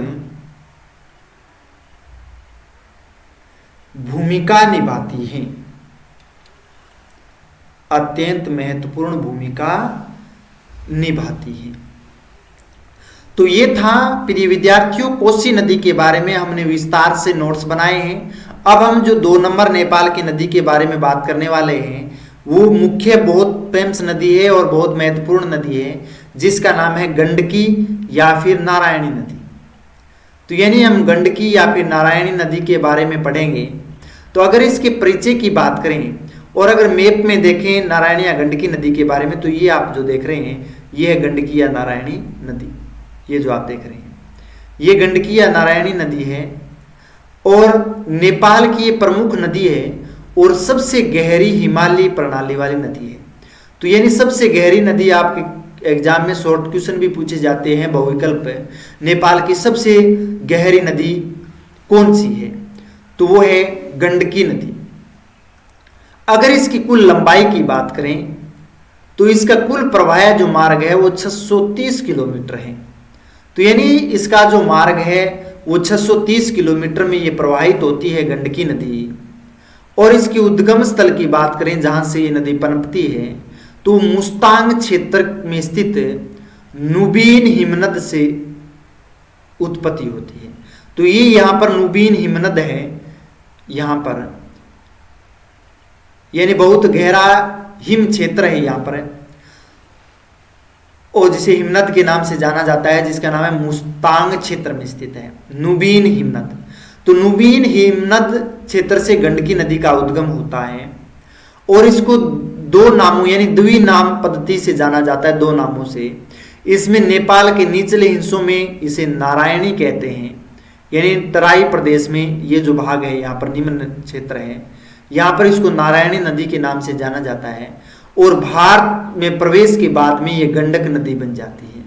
भूमिका निभाती है। तो ये था प्रिय विद्यार्थियों, कोसी नदी के बारे में हमने विस्तार से नोट्स बनाए हैं। अब हम जो 2 नंबर नेपाल की नदी के बारे में बात करने वाले हैं, वो मुख्य बहुत फेमस नदी है और बहुत महत्वपूर्ण नदी है, जिसका नाम है गंडकी या फिर नारायणी नदी। तो यानी हम गंडकी या फिर नारायणी नदी के बारे में पढ़ेंगे। तो अगर इसके परिचय की बात करें और अगर मैप में देखें नारायणी या गंडकी नदी के बारे में, तो ये आप जो देख रहे हैं ये है गंडकी या नारायणी नदी। ये जो आप देख रहे हैं ये गंडकी या नारायणी नदी है और नेपाल की ये प्रमुख नदी है और सबसे गहरी हिमालयी प्रणाली वाली नदी है। तो यानी सबसे गहरी नदी, आपके एग्जाम में शॉर्ट क्वेश्चन भी पूछे जाते हैं बहुविकल्प है, नेपाल की सबसे गहरी नदी कौन सी है? तो वो है गंडकी नदी। अगर इसकी कुल लंबाई की बात करें तो इसका कुल प्रवाह जो मार्ग है वो 630 किलोमीटर है। तो यानी इसका जो मार्ग है वो 630 किलोमीटर में ये प्रवाहित होती है गंडकी नदी। और इसकी उद्गम स्थल की बात करें जहां से ये नदी पनपती है, तो मुस्तांग क्षेत्र में स्थित नुबीन हिमनद से उत्पत्ति होती है। तो ये यहाँ पर नुबीन हिमनद है, यहाँ पर यानी बहुत गहरा हिम क्षेत्र है यहाँ पर, और जिसे हिमनद के नाम से जाना जाता है, जिसका नाम है मुस्तांग क्षेत्र में स्थित है नुबीन हिमनद। तो नुबीन हिमनद क्षेत्र से गंडकी नदी का उद्गम होता है और इसको 2 नामों यानी द्वि नाम पद्धति से जाना जाता है, 2 नामों से। इसमें नेपाल के निचले हिस्सों में इसे नारायणी कहते हैं, यानी तराई प्रदेश में ये जो भाग है यहाँ पर निम्न क्षेत्र है, यहाँ पर इसको नारायणी नदी के नाम से जाना जाता है। और भारत में प्रवेश के बाद में ये गंडक नदी बन जाती है।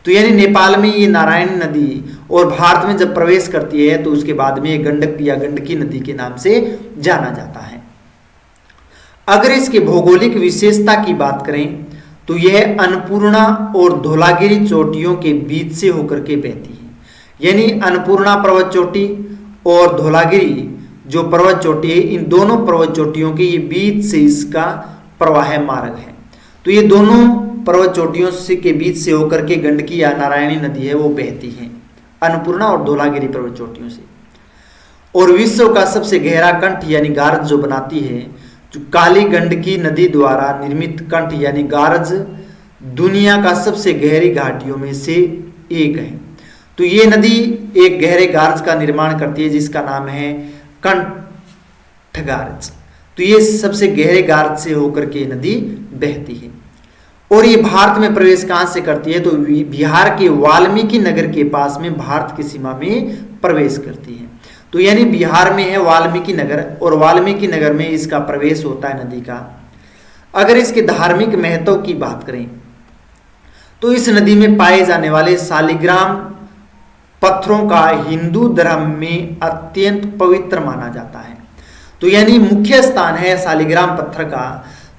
तो यानी नेपाल में ये नारायणी नदी और भारत में जब प्रवेश करती है तो उसके बाद में ये गंडक या गंडकी नदी के नाम से जाना जाता है। अगर इसके भौगोलिक विशेषता की बात करें तो यह अन्नपूर्णा और धौलागिरी चोटियों के बीच से होकर के बहती है। यानी अन्नपूर्णा पर्वत चोटी और धौलागिरी जो पर्वत चोटी है, इन दोनों पर्वत चोटियों के ये बीच से इसका प्रवाह मार्ग है। तो ये दोनों पर्वत चोटियों से के बीच से होकर के गंडकी या नारायणी नदी है वो बहती है, अन्नपूर्णा और धौलागिरी पर्वत चोटियों से। और विश्व का सबसे गहरा कंठ यानी गार्ज जो बनाती है, जो काली गंडकी नदी द्वारा निर्मित कंठ यानी गार्ज दुनिया का सबसे गहरी घाटियों में से एक है। तो ये नदी एक गहरे गार्ज का निर्माण करती है जिसका नाम है कंठ गार्ज। तो ये सबसे गहरे गार्ज से होकर के नदी बहती है। और ये भारत में प्रवेश कहां से करती है? तो बिहार के वाल्मीकि नगर के पास में भारत की सीमा में प्रवेश करती है। तो यानी बिहार में है वाल्मीकि नगर, और वाल्मीकि नगर में इसका प्रवेश होता है नदी का। अगर इसके धार्मिक महत्व की बात करें तो इस नदी में पाए जाने वाले शालिग्राम पत्थरों का हिंदू धर्म में अत्यंत पवित्र माना जाता है। तो यानी मुख्य स्थान है शालिग्राम पत्थर का।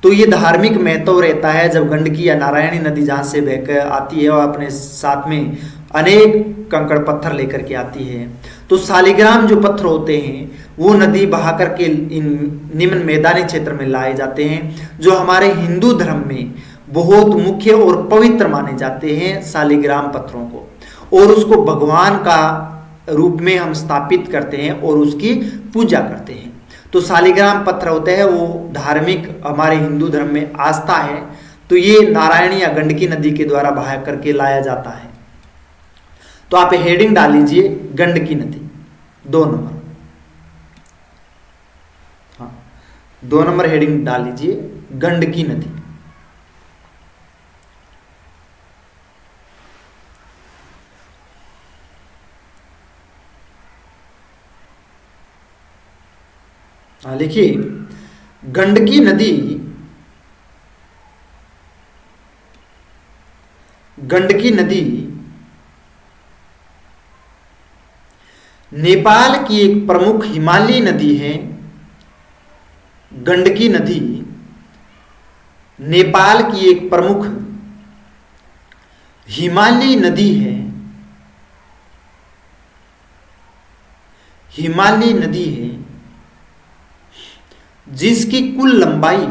तो ये धार्मिक महत्व रहता है जब गंडकी या नारायणी नदी जहाँ से बहकर आती है और अपने साथ में अनेक कंकड़ पत्थर लेकर के आती है। तो शालिग्राम जो पत्थर होते हैं वो नदी बहा करके इन निम्न मैदानी क्षेत्र में लाए जाते हैं, जो हमारे हिंदू धर्म में बहुत मुख्य और पवित्र माने जाते हैं शालिग्राम पत्थरों को, और उसको भगवान का रूप में हम स्थापित करते हैं और उसकी पूजा करते हैं। तो शालिग्राम पत्थर होते हैं वो धार्मिक हमारे हिंदू धर्म में आस्था है। तो ये नारायणी या गंडकी नदी के द्वारा बहा करके लाया जाता है। तो आप हेडिंग डाल लीजिए गंडकी नदी 2 नंबर। हाँ, 2 नंबर हेडिंग डाल लीजिए गंडकी नदी। हाँ, लिखिए गंडकी नदी, गंडकी नदी नेपाल की एक प्रमुख हिमालयी नदी है। गंडकी नदी नेपाल की एक प्रमुख हिमालयी नदी है। हिमालयी नदी है जिसकी कुल लंबाई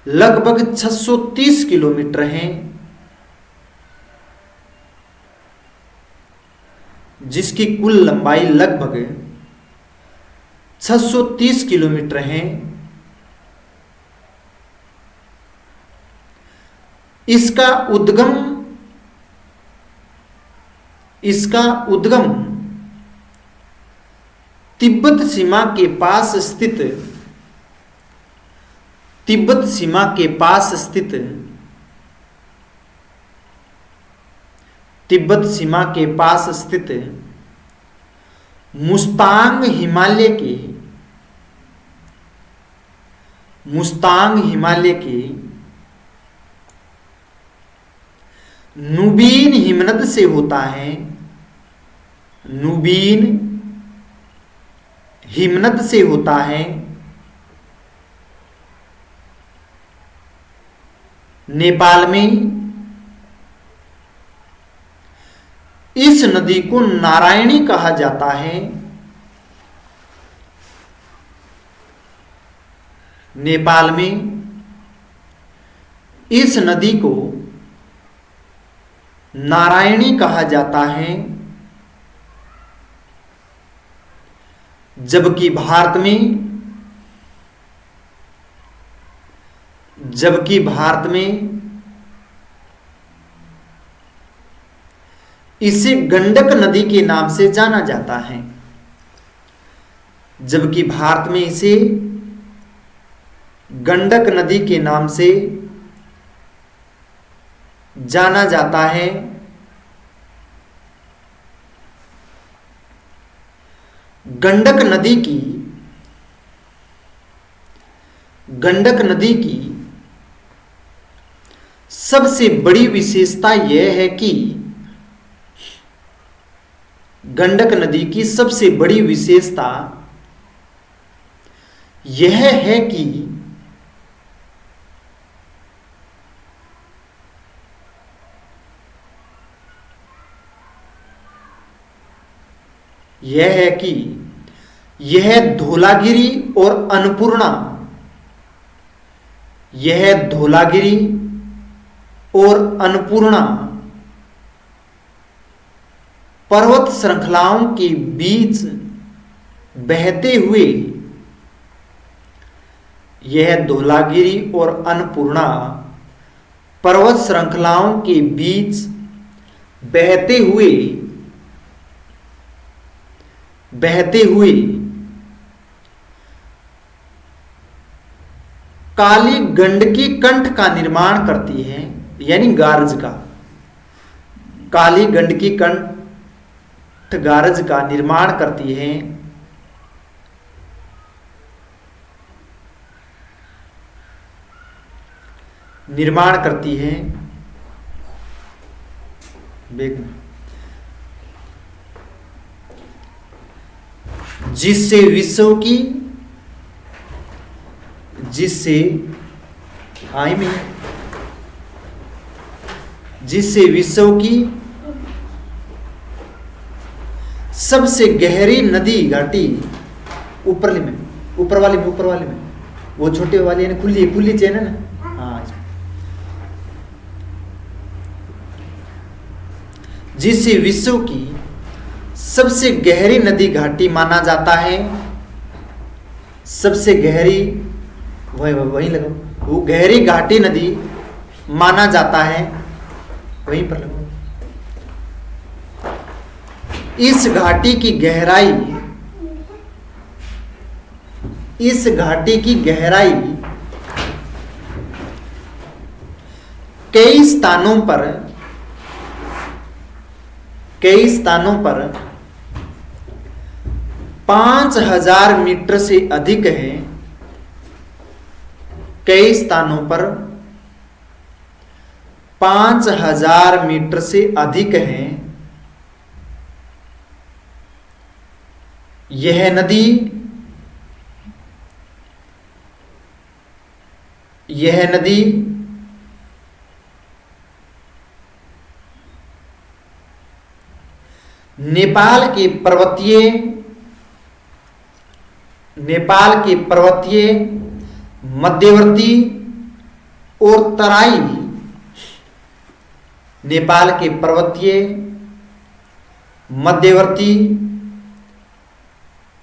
लगभग 630 किलोमीटर है। जिसकी कुल लंबाई लगभग 630 किलोमीटर है। इसका उद्गम तिब्बत सीमा के पास स्थित मुस्तांग हिमालय के नुबीन हिमनद से होता है। नुबीन हिमनद से होता है। नेपाल में इस नदी को नारायणी कहा जाता है। नेपाल में इस नदी को नारायणी कहा जाता है, जबकि भारत में इसे गंडक नदी के नाम से जाना जाता है। जबकि भारत में इसे गंडक नदी के नाम से जाना जाता है। गंडक नदी की सबसे बड़ी विशेषता यह है कि गंडक नदी की सबसे बड़ी विशेषता यह है कि यह धौलागिरी और अन्नपूर्णा पर्वत श्रृंखलाओं के बीच बहते हुए यह धौलागिरी और अन्नपूर्णा पर्वत श्रृंखलाओं के बीच बहते हुए बहते हुए काली गंडकी कंठ का निर्माण करती है, यानी गारज का, काली गंडकी कंठ गारज का निर्माण करती है। निर्माण करती है जिससे विश्व की, जिससे विश्व की सबसे गहरी नदी घाटी, ऊपर वाली में, वो छोटे वाली है ना, खुली चेन है ना, हाँ, जिसे विश्व की सबसे गहरी नदी घाटी माना जाता है। सबसे गहरी, वहीं लगो, वो गहरी घाटी नदी माना जाता है, वहीं पर लगो। इस घाटी की गहराई, इस घाटी की गहराई कई स्थानों पर 5000 मीटर से अधिक है। कई स्थानों पर 5000 मीटर से अधिक है। यह नदी नेपाल के पर्वतीय मध्यवर्ती और तराई, नेपाल के पर्वतीय मध्यवर्ती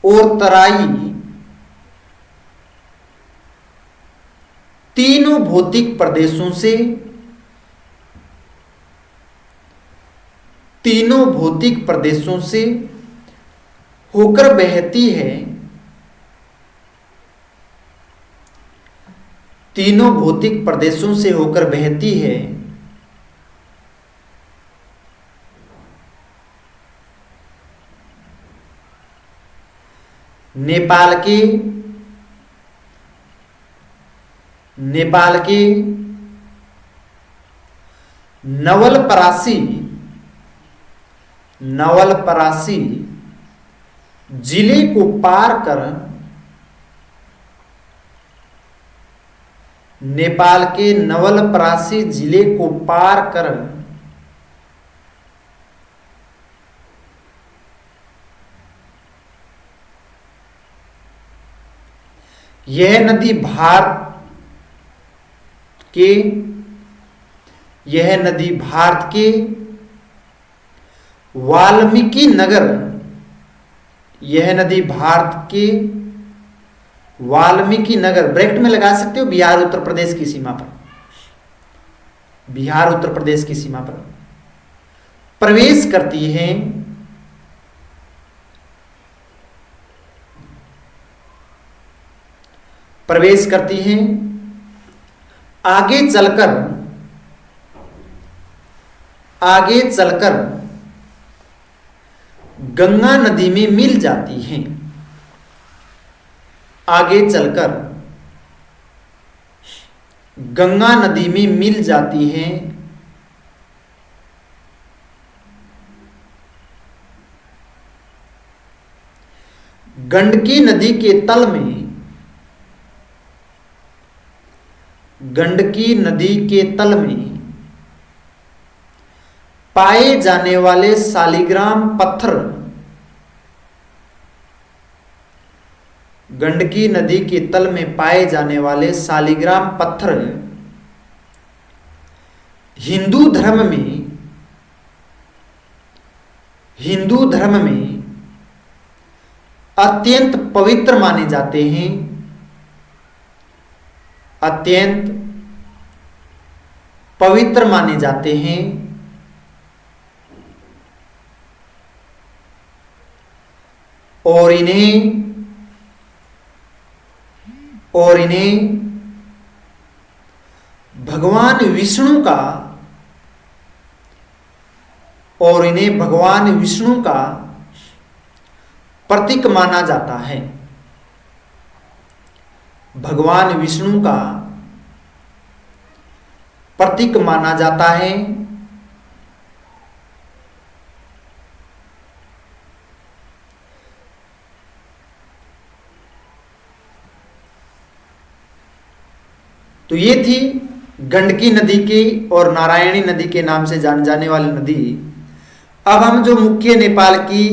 और तराई तीनों भौतिक प्रदेशों से होकर बहती है। तीनों भौतिक प्रदेशों से होकर बहती है। नेपाल के नवलपरासी जिले को पार कर, नेपाल के नवलपरासी जिले को पार कर यह नदी भारत के वाल्मीकि नगर, यह नदी भारत के वाल्मीकि नगर, ब्रैकेट में लगा सकते हो, बिहार उत्तर प्रदेश की सीमा पर, बिहार उत्तर प्रदेश की सीमा पर प्रवेश करती है। प्रवेश करती हैं। आगे चलकर गंगा नदी में मिल जाती हैं। आगे चलकर गंगा नदी में मिल जाती हैं। गंडकी नदी के तल में, गंडकी नदी के तल में पाए जाने वाले शालिग्राम पत्थर, गंडकी नदी के तल में पाए जाने वाले शालिग्राम पत्थर हिंदू धर्म में अत्यंत पवित्र माने जाते हैं। अत्यंत पवित्र माने जाते हैं। और इन्हें भगवान विष्णु का प्रतीक माना जाता है। भगवान विष्णु का प्रतीक माना जाता है। तो ये थी गंडकी नदी की और नारायणी नदी के नाम से जाने जाने वाली नदी। अब हम जो मुख्य नेपाल की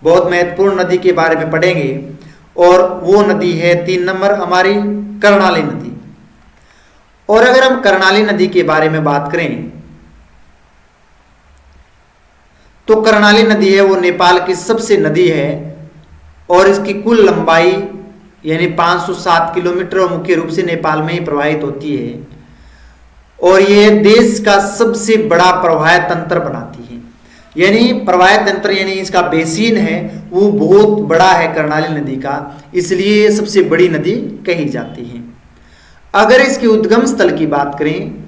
बहुत महत्वपूर्ण नदी के बारे में पढ़ेंगे, और वो नदी है 3 नंबर हमारी कर्णाली नदी। और अगर हम कर्णाली नदी के बारे में बात करें तो कर्णाली नदी है वो नेपाल की सबसे नदी है, और इसकी कुल लंबाई यानी 507 किलोमीटर और मुख्य रूप से नेपाल में ही प्रवाहित होती है, और यह देश का सबसे बड़ा प्रवाह तंत्र बनाती है। यानी प्रवाह तंत्र यानी इसका बेसिन है वो बहुत बड़ा है कर्णाली नदी का, इसलिए ये सबसे बड़ी नदी कही जाती है। अगर इसके उद्गम स्थल की बात करें,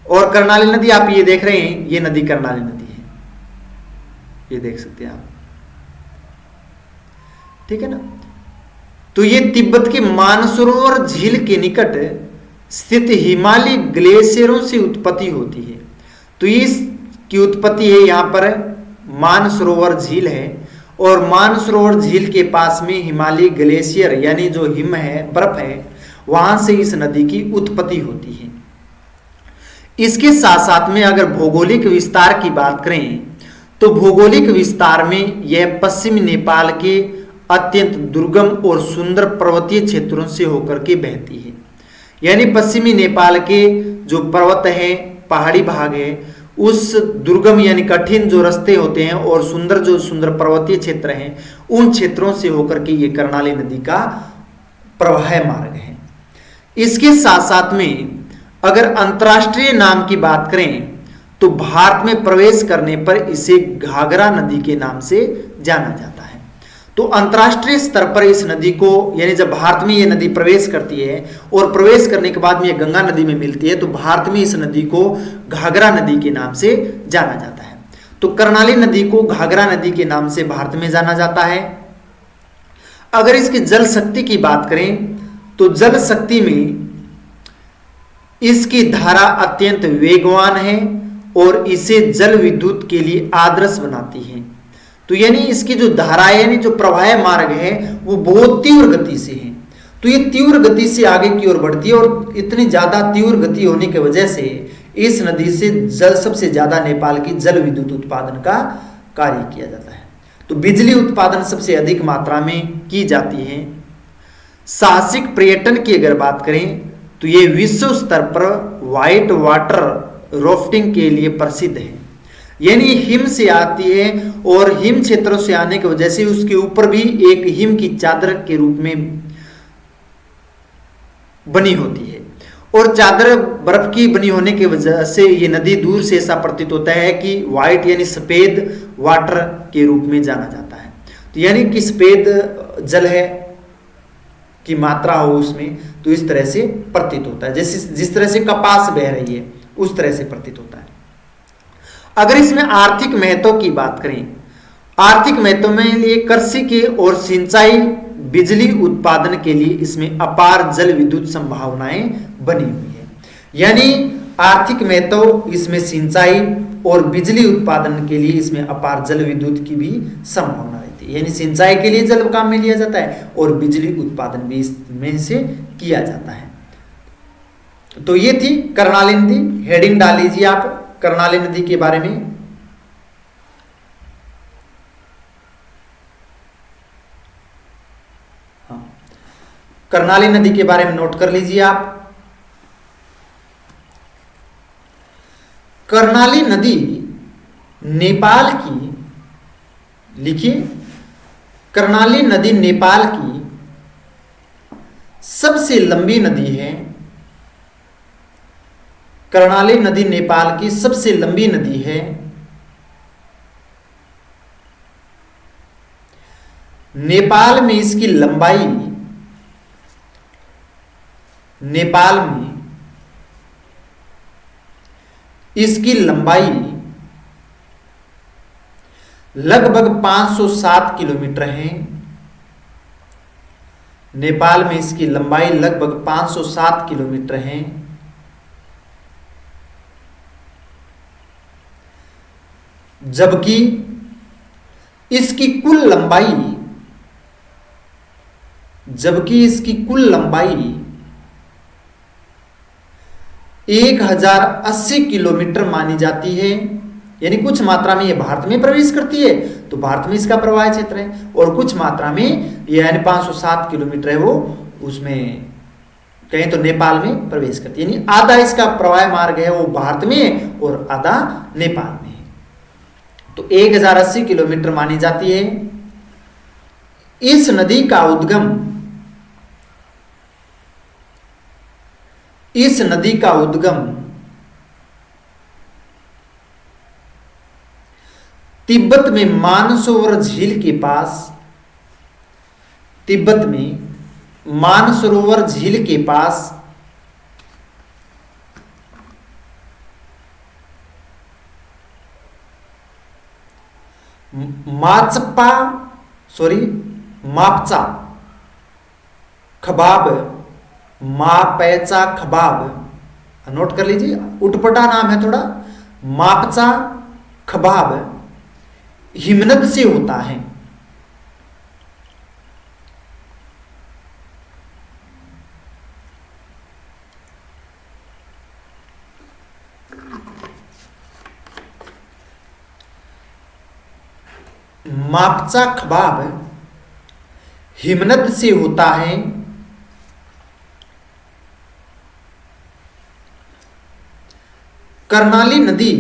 और कर्णाली नदी आप ये देख रहे हैं, ये नदी कर्णाली नदी है, ये देख सकते हैं आप, ठीक है ना। तो ये तिब्बत के मानसरोवर झील के निकट स्थित हिमालय ग्लेशियरों से उत्पत्ति होती है। तो इसकी उत्पत्ति है यहाँ पर मानसरोवर झील है, और मानसरोवर झील के पास में हिमालय ग्लेशियर यानी जो हिम है, बर्फ है, वहां से इस नदी की उत्पत्ति होती है। इसके साथ साथ में अगर भौगोलिक विस्तार की बात करें तो भौगोलिक विस्तार में यह पश्चिमी नेपाल के अत्यंत दुर्गम और सुंदर पर्वतीय क्षेत्रों से होकर के बहती है। यानी पश्चिमी नेपाल के जो पर्वत है, पहाड़ी भाग है, उस दुर्गम यानी कठिन जो रास्ते होते हैं और सुंदर पर्वतीय क्षेत्र हैं, उन क्षेत्रों से होकर के ये कर्णाली नदी का प्रवाह मार्ग है। इसके साथ साथ में अगर अंतर्राष्ट्रीय नाम की बात करें तो भारत में प्रवेश करने पर इसे घाघरा नदी के नाम से जाना जाता है। तो अंतर्राष्ट्रीय स्तर पर इस नदी को, यानी जब भारत में ये नदी प्रवेश करती है और प्रवेश करने के बाद में ये गंगा नदी में मिलती है, तो भारत में इस नदी को घाघरा नदी के नाम से जाना जाता है। तो कर्णाली नदी को घाघरा नदी के नाम से भारत में जाना जाता है। अगर इसकी जल शक्ति की बात करें तो जल शक्ति में इसकी धारा अत्यंत वेगवान है और इसे जल विद्युत के लिए आदर्श बनाती है। तो यानी इसकी जो धारा है, यानी जो प्रवाह मार्ग है, वो बहुत तीव्र गति से है। तो ये तीव्र गति से आगे की ओर बढ़ती है, और इतनी ज्यादा तीव्र गति होने की वजह से इस नदी से सबसे ज्यादा नेपाल की जल विद्युत उत्पादन का कार्य किया जाता है। तो बिजली उत्पादन सबसे अधिक मात्रा में की जाती है। साहसिक पर्यटन की अगर बात करें तो ये विश्व स्तर पर व्हाइट वाटर राफ्टिंग के लिए प्रसिद्ध है। यानी हिम से आती है और हिम क्षेत्रों से आने की वजह से उसके ऊपर भी एक हिम की चादर के रूप में बनी होती है, और चादर बर्फ की बनी होने की वजह से ये नदी दूर से ऐसा प्रतीत होता है कि व्हाइट यानी सफेद वाटर के रूप में जाना जाता है। तो यानी कि सफेद जल है की मात्रा हो उसमें, तो इस तरह से प्रतीत होता है, जैसे जिस तरह से कपास बह रही है उस तरह से प्रतीत होता है। अगर इसमें आर्थिक महत्व की बात करें, आर्थिक महत्व में लिए कृषि के और सिंचाई बिजली उत्पादन के लिए इसमें अपार जल विद्युत संभावनाएं बनी हुई है। यानी आर्थिक महत्व इसमें सिंचाई और बिजली उत्पादन के लिए इसमें अपार जल विद्युत की भी संभावना रहती है। यानी सिंचाई के लिए जल काम में लिया जाता है और बिजली उत्पादन भी इसमें से किया जाता है। तो ये थी कर्णाली नदी। हेडिंग डाल लीजिए आप कर्णाली नदी के बारे में। हाँ, कर्णाली नदी के बारे में नोट कर लीजिए आप। कर्णाली नदी नेपाल की, लिखिए, कर्णाली नदी नेपाल की सबसे लंबी नदी है। कर्णाली नदी नेपाल की सबसे लंबी नदी है। नेपाल में इसकी लंबाई, नेपाल में इसकी लंबाई लगभग 507 किलोमीटर है। नेपाल में इसकी लंबाई लगभग 507 किलोमीटर है। जबकि इसकी कुल लंबाई, जबकि इसकी कुल लंबाई 1080 किलोमीटर मानी जाती है। यानी कुछ मात्रा में ये भारत में प्रवेश करती है तो भारत में इसका प्रवाह क्षेत्र है, और कुछ मात्रा में ये यानी 507 किलोमीटर है वो उसमें कहें तो नेपाल में प्रवेश करती है। यानी आधा इसका प्रवाह मार्ग है वो भारत में और आधा नेपाल में है। तो 1080 किलोमीटर मानी जाती है। इस नदी का उद्गम, इस नदी का उद्गम तिब्बत में मानसरोवर झील के पास, तिब्बत में मानसरोवर झील के पास मापचा खबाब, मापैचा खबाब, नोट कर लीजिए, उटपटा नाम है थोड़ा। मापचा खबाब हिमनद से होता है। मापचा खबाब हिमनद से होता है। कर्णाली नदी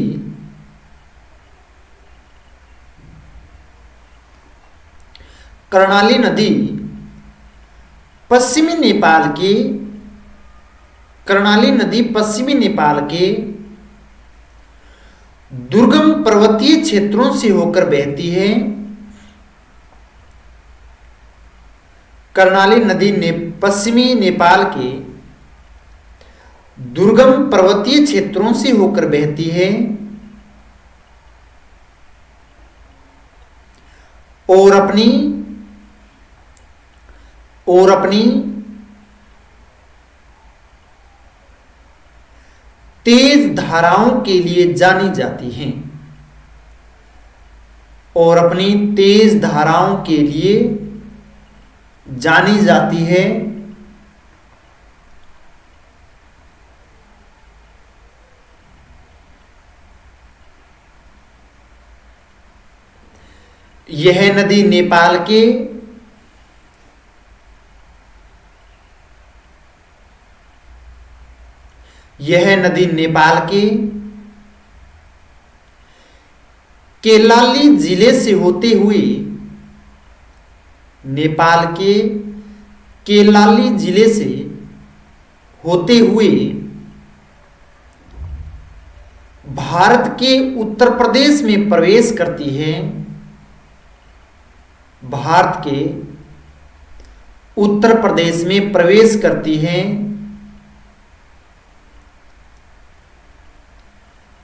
कर्णाली नदी पश्चिमी नेपाल के, कर्णाली नदी पश्चिमी नेपाल के दुर्गम पर्वतीय क्षेत्रों से होकर बहती है। कर्णाली नदी ने पश्चिमी नेपाल के दुर्गम पर्वतीय क्षेत्रों से होकर बहती है और अपनी तेज धाराओं के लिए जानी जाती हैं, और अपनी तेज धाराओं के लिए जानी जाती है। यह नदी नेपाल के केलाली जिले से होते हुए, नेपाल के केलाली जिले से होते हुए भारत के उत्तर प्रदेश में प्रवेश करती है। भारत के उत्तर प्रदेश में प्रवेश करती है,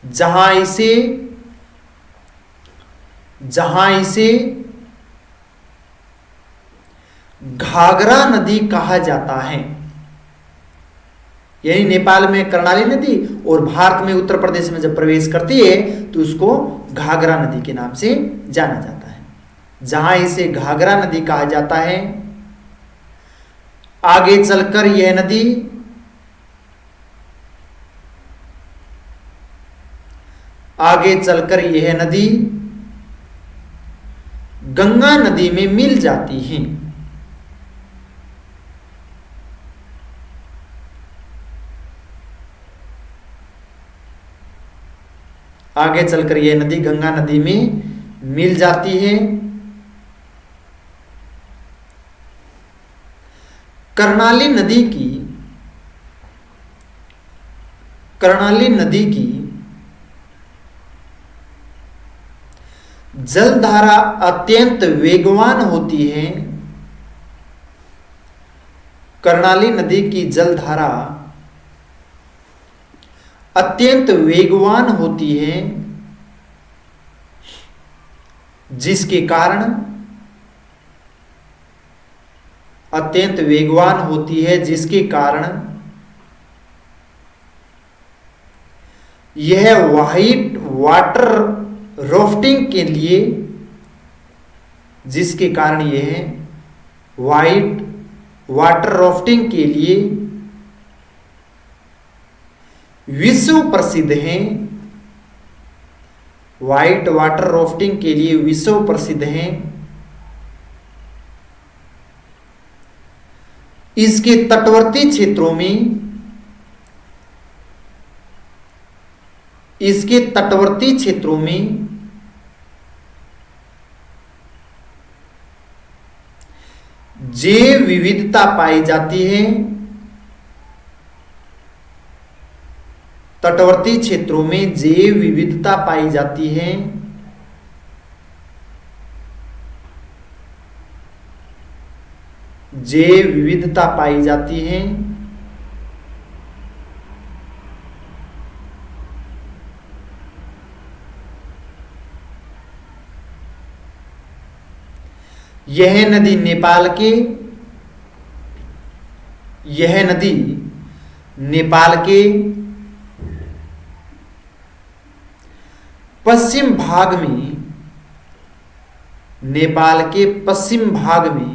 जहां इसे घाघरा नदी कहा जाता है। यानी नेपाल में कर्णाली नदी और भारत में उत्तर प्रदेश में जब प्रवेश करती है तो उसको घाघरा नदी के नाम से जाना जाता है, जहां इसे घाघरा नदी कहा जाता है। आगे चलकर यह नदी गंगा नदी में मिल जाती है। आगे चलकर यह नदी गंगा नदी में मिल जाती है। कर्णाली नदी की जलधारा अत्यंत वेगवान होती है। कर्णाली नदी की जलधारा अत्यंत वेगवान होती है, जिसके कारण अत्यंत वेगवान होती है जिसके कारण यह व्हाइट वाटर राफ्टिंग के लिए जिसके कारण यह व्हाइट वाटर राफ्टिंग के लिए विश्व प्रसिद्ध हैं। व्हाइट वाटर राफ्टिंग के लिए विश्व प्रसिद्ध हैं। इसके तटवर्ती क्षेत्रों में जैव विविधता पाई जाती है। तटवर्ती क्षेत्रों में जैव विविधता पाई जाती है। जैव विविधता पाई जाती है। यह नदी नेपाल के पश्चिम भाग में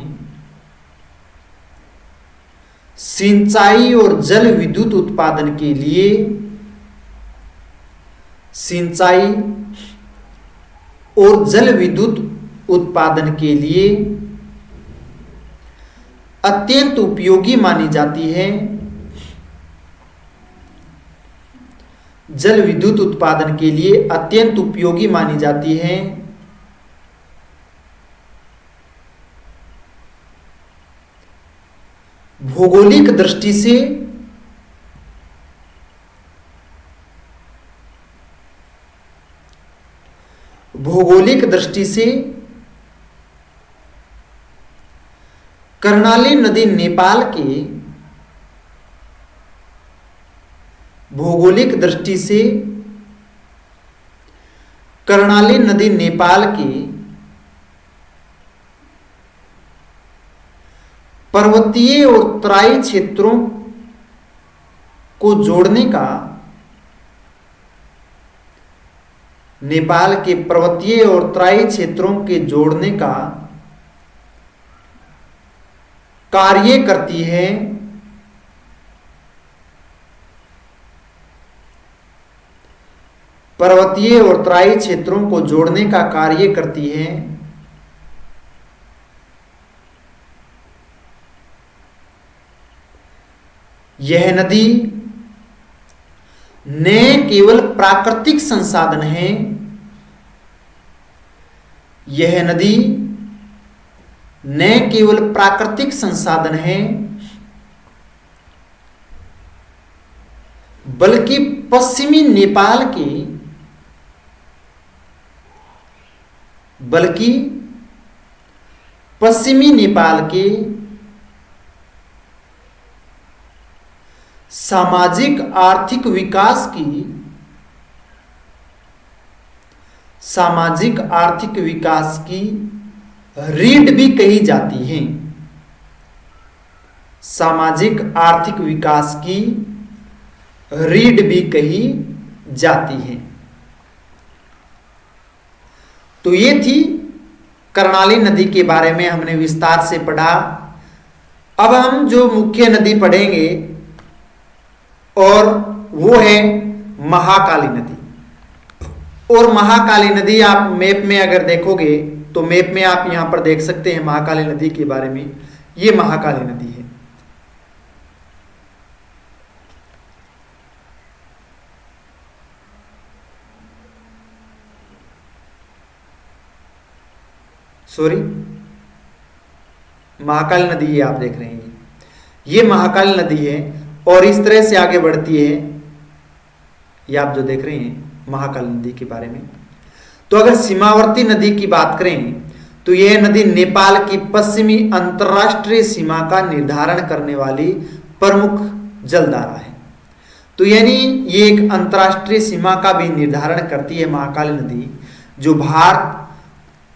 सिंचाई और जल विद्युत उत्पादन के लिए अत्यंत उपयोगी मानी जाती है। जल विद्युत उत्पादन के लिए अत्यंत उपयोगी मानी जाती है। भौगोलिक दृष्टि से कर्णाली नदी नेपाल के पर्वतीय और तराई क्षेत्रों को जोड़ने का कार्य करती है। पर्वतीय और तराई क्षेत्रों को जोड़ने का कार्य करती है। यह नदी न केवल प्राकृतिक संसाधन है, बल्कि पश्चिमी नेपाल के सामाजिक आर्थिक विकास की रीढ़ भी कही जाती है। सामाजिक आर्थिक विकास की रीढ़ भी कही जाती है। तो ये थी कर्णाली नदी के बारे में हमने विस्तार से पढ़ा। अब हम जो मुख्य नदी पढ़ेंगे और वो है महाकाली नदी। और महाकाली नदी आप मैप में अगर देखोगे तो मैप में आप यहां पर देख सकते हैं महाकाली नदी के बारे में। ये महाकाली नदी है। महाकाली नदी ये आप देख रहे हैं, ये महाकाली नदी है और इस तरह से आगे बढ़ती है। ये आप जो देख रहे हैं महाकाली नदी के बारे में। तो अगर सीमावर्ती नदी की बात करें तो यह नदी नेपाल की पश्चिमी अंतर्राष्ट्रीय सीमा का निर्धारण करने वाली प्रमुख जलधारा है। तो यानी ये एक अंतर्राष्ट्रीय सीमा का भी निर्धारण करती है महाकाली नदी, जो भारत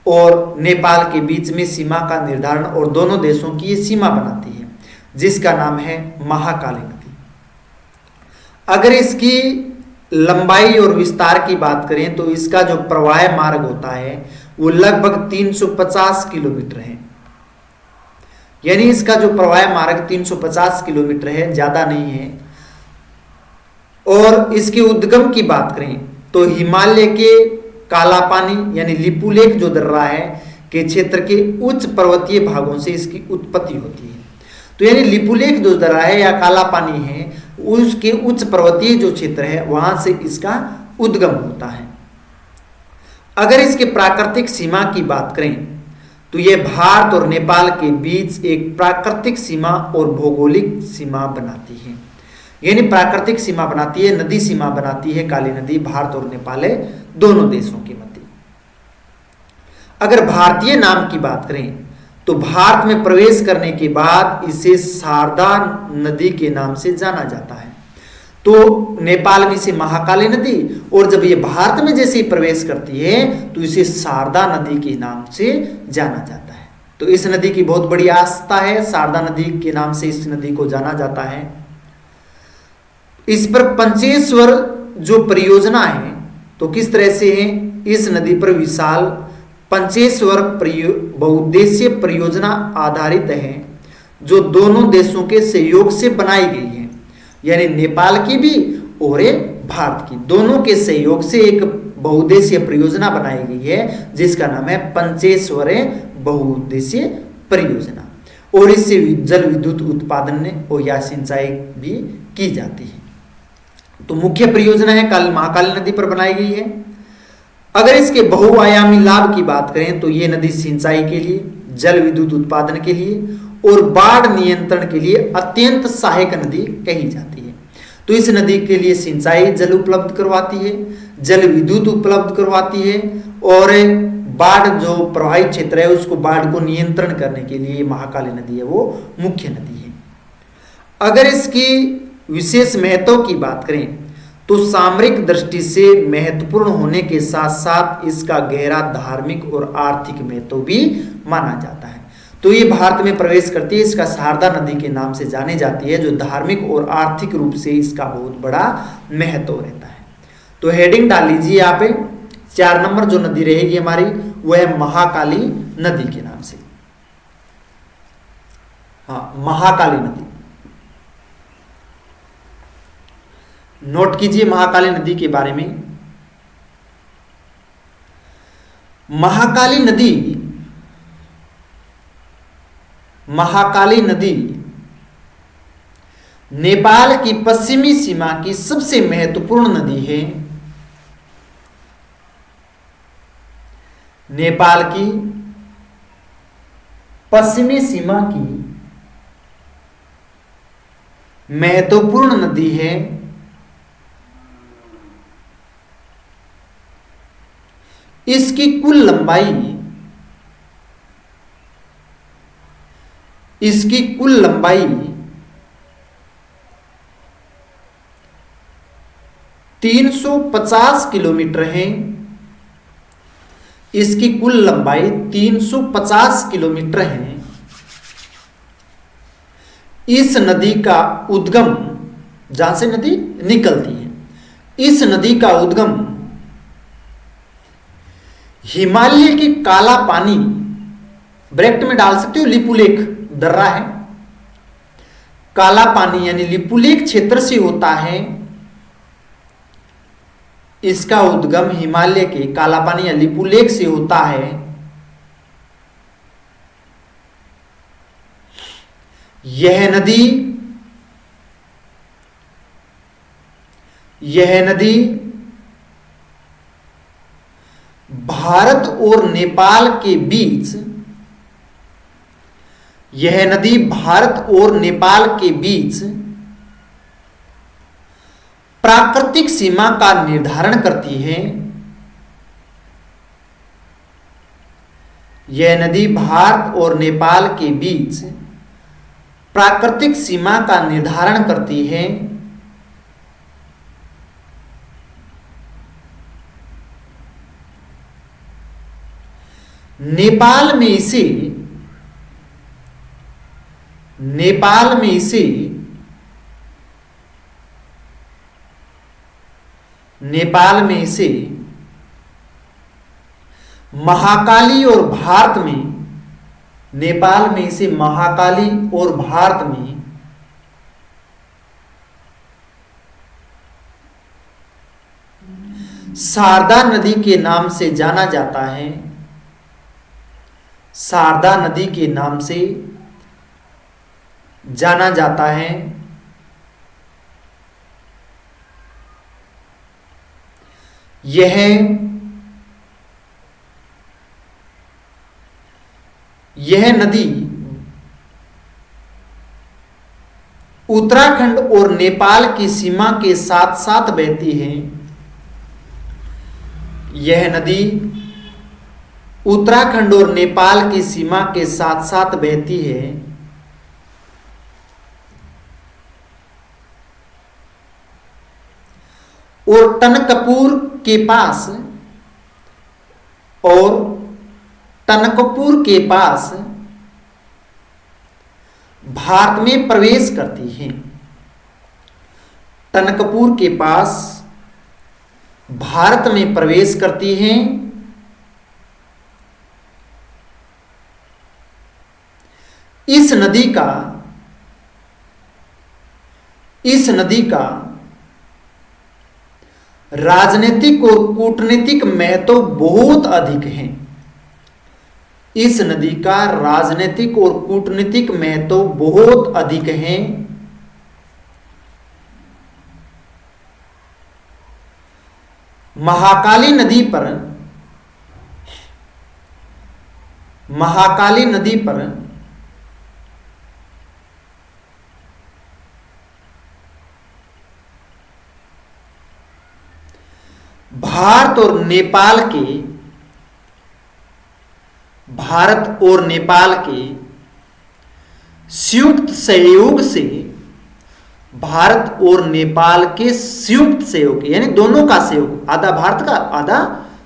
और नेपाल के बीच में सीमा का निर्धारण और दोनों देशों की ये सीमा बनाती है, जिसका नाम है महाकाली नदी। अगर इसकी लंबाई और विस्तार की बात करें तो इसका जो प्रवाह मार्ग होता है वो लगभग 350 किलोमीटर है। यानी इसका जो प्रवाह मार्ग 350 किलोमीटर है, ज्यादा नहीं है। और इसके उद्गम की बात करें तो हिमालय के काला पानी यानी लिपुलेख जो दर्रा है के क्षेत्र के उच्च पर्वतीय भागों से इसकी उत्पत्ति होती है। तो यानी लिपुलेख जो दर्रा है या काला पानी है, उसके उच्च पर्वतीय जो क्षेत्र है वहां से इसका उद्गम होता है। अगर इसके प्राकृतिक सीमा की बात करें तो यह भारत और नेपाल के बीच एक प्राकृतिक सीमा और भौगोलिक सीमा बनाती है। यानी प्राकृतिक सीमा बनाती है, नदी सीमा बनाती है काली नदी भारत और नेपाल दोनों देशों के मध्य। अगर भारतीय नाम की बात करें तो भारत में प्रवेश करने के बाद इसे शारदा नदी के नाम से जाना जाता है। तो नेपाल में इसे महाकाली नदी, और जब ये भारत में जैसे ही प्रवेश करती है तो इसे शारदा नदी के नाम से जाना जाता है। तो इस नदी की बहुत बड़ी आस्था है, शारदा नदी के नाम से इस नदी को जाना जाता है। इस पर पंचेश्वर जो परियोजना है तो किस तरह से है, इस नदी पर विशाल पंचेश्वर बहुउद्देशीय परियोजना आधारित है, जो दोनों देशों के सहयोग से बनाई गई है। यानी नेपाल की भी और भारत की, दोनों के सहयोग से एक बहुउद्देशीय परियोजना बनाई गई है, जिसका नाम है पंचेश्वर बहुउद्देशीय परियोजना। और इससे जल विद्युत उत्पादन और या सिंचाई भी की जाती है। तो मुख्य परियोजना है महाकाली नदी पर बनाई गई है। अगर इसके बहुआयामी लाभ की बात करें तो ये नदी सिंचाई के लिए, जल विद्युत उत्पादन के लिए और बाढ़ नियंत्रण के लिए अत्यंत सहायक नदी कही जाती है। तो इस नदी के लिए सिंचाई जल उपलब्ध करवाती है, जल विद्युत उपलब्ध करवाती है, और बाढ़ जो प्रभावित क्षेत्र है उसको बाढ़ को नियंत्रण करने के लिए महाकाली नदी है वो मुख्य नदी है। अगर इसकी विशेष महत्व की बात करें तो सामरिक दृष्टि से महत्वपूर्ण होने के साथ साथ इसका गहरा धार्मिक और आर्थिक महत्व भी माना जाता है। तो ये भारत में प्रवेश करती है, इसका शारदा नदी के नाम से जानी जाती है, जो धार्मिक और आर्थिक रूप से इसका बहुत बड़ा महत्व रहता है। तो हेडिंग डाल लीजिए यहाँ पे, 4 नंबर जो नदी रहेगी हमारी वह है महाकाली नदी के नाम से। हाँ, महाकाली नदी नोट कीजिए महाकाली नदी के बारे में। महाकाली नदी नेपाल की पश्चिमी सीमा की सबसे महत्वपूर्ण नदी है। नेपाल की पश्चिमी सीमा की महत्वपूर्ण नदी है। इसकी कुल लंबाई 350 किलोमीटर है। इसकी कुल लंबाई 350 किलोमीटर है। इस नदी का उद्गम, जहां से नदी निकलती है, इस नदी का उद्गम हिमालय की काला पानी, ब्रैकेट में डाल सकते हो लिपुलेख दर्रा है, काला पानी यानी लिपुलेख क्षेत्र से होता है। इसका उद्गम हिमालय के काला पानी या लिपुलेख से होता है। यह नदी भारत और नेपाल के बीच, यह नदी भारत और नेपाल के बीच प्राकृतिक सीमा का निर्धारण करती है। यह नदी भारत और नेपाल के बीच प्राकृतिक सीमा का निर्धारण करती है। नेपाल में इसे महाकाली और भारत में नेपाल में इसे महाकाली और भारत में शारदा नदी के नाम से जाना जाता है। शारदा नदी के नाम से जाना जाता है। यह नदी उत्तराखंड और नेपाल की सीमा के साथ साथ बहती है। यह नदी उत्तराखंड और नेपाल की सीमा के साथ साथ बहती है। और टनकपुर के पास भारत में प्रवेश करती है। टनकपुर के पास भारत में प्रवेश करती है। इस नदी का राजनीतिक और कूटनीतिक महत्व बहुत अधिक है। इस नदी का राजनीतिक और कूटनीतिक महत्व बहुत अधिक है। महाकाली नदी पर भारत और नेपाल के संयुक्त सहयोग यानी दोनों का सहयोग, आधा भारत का आधा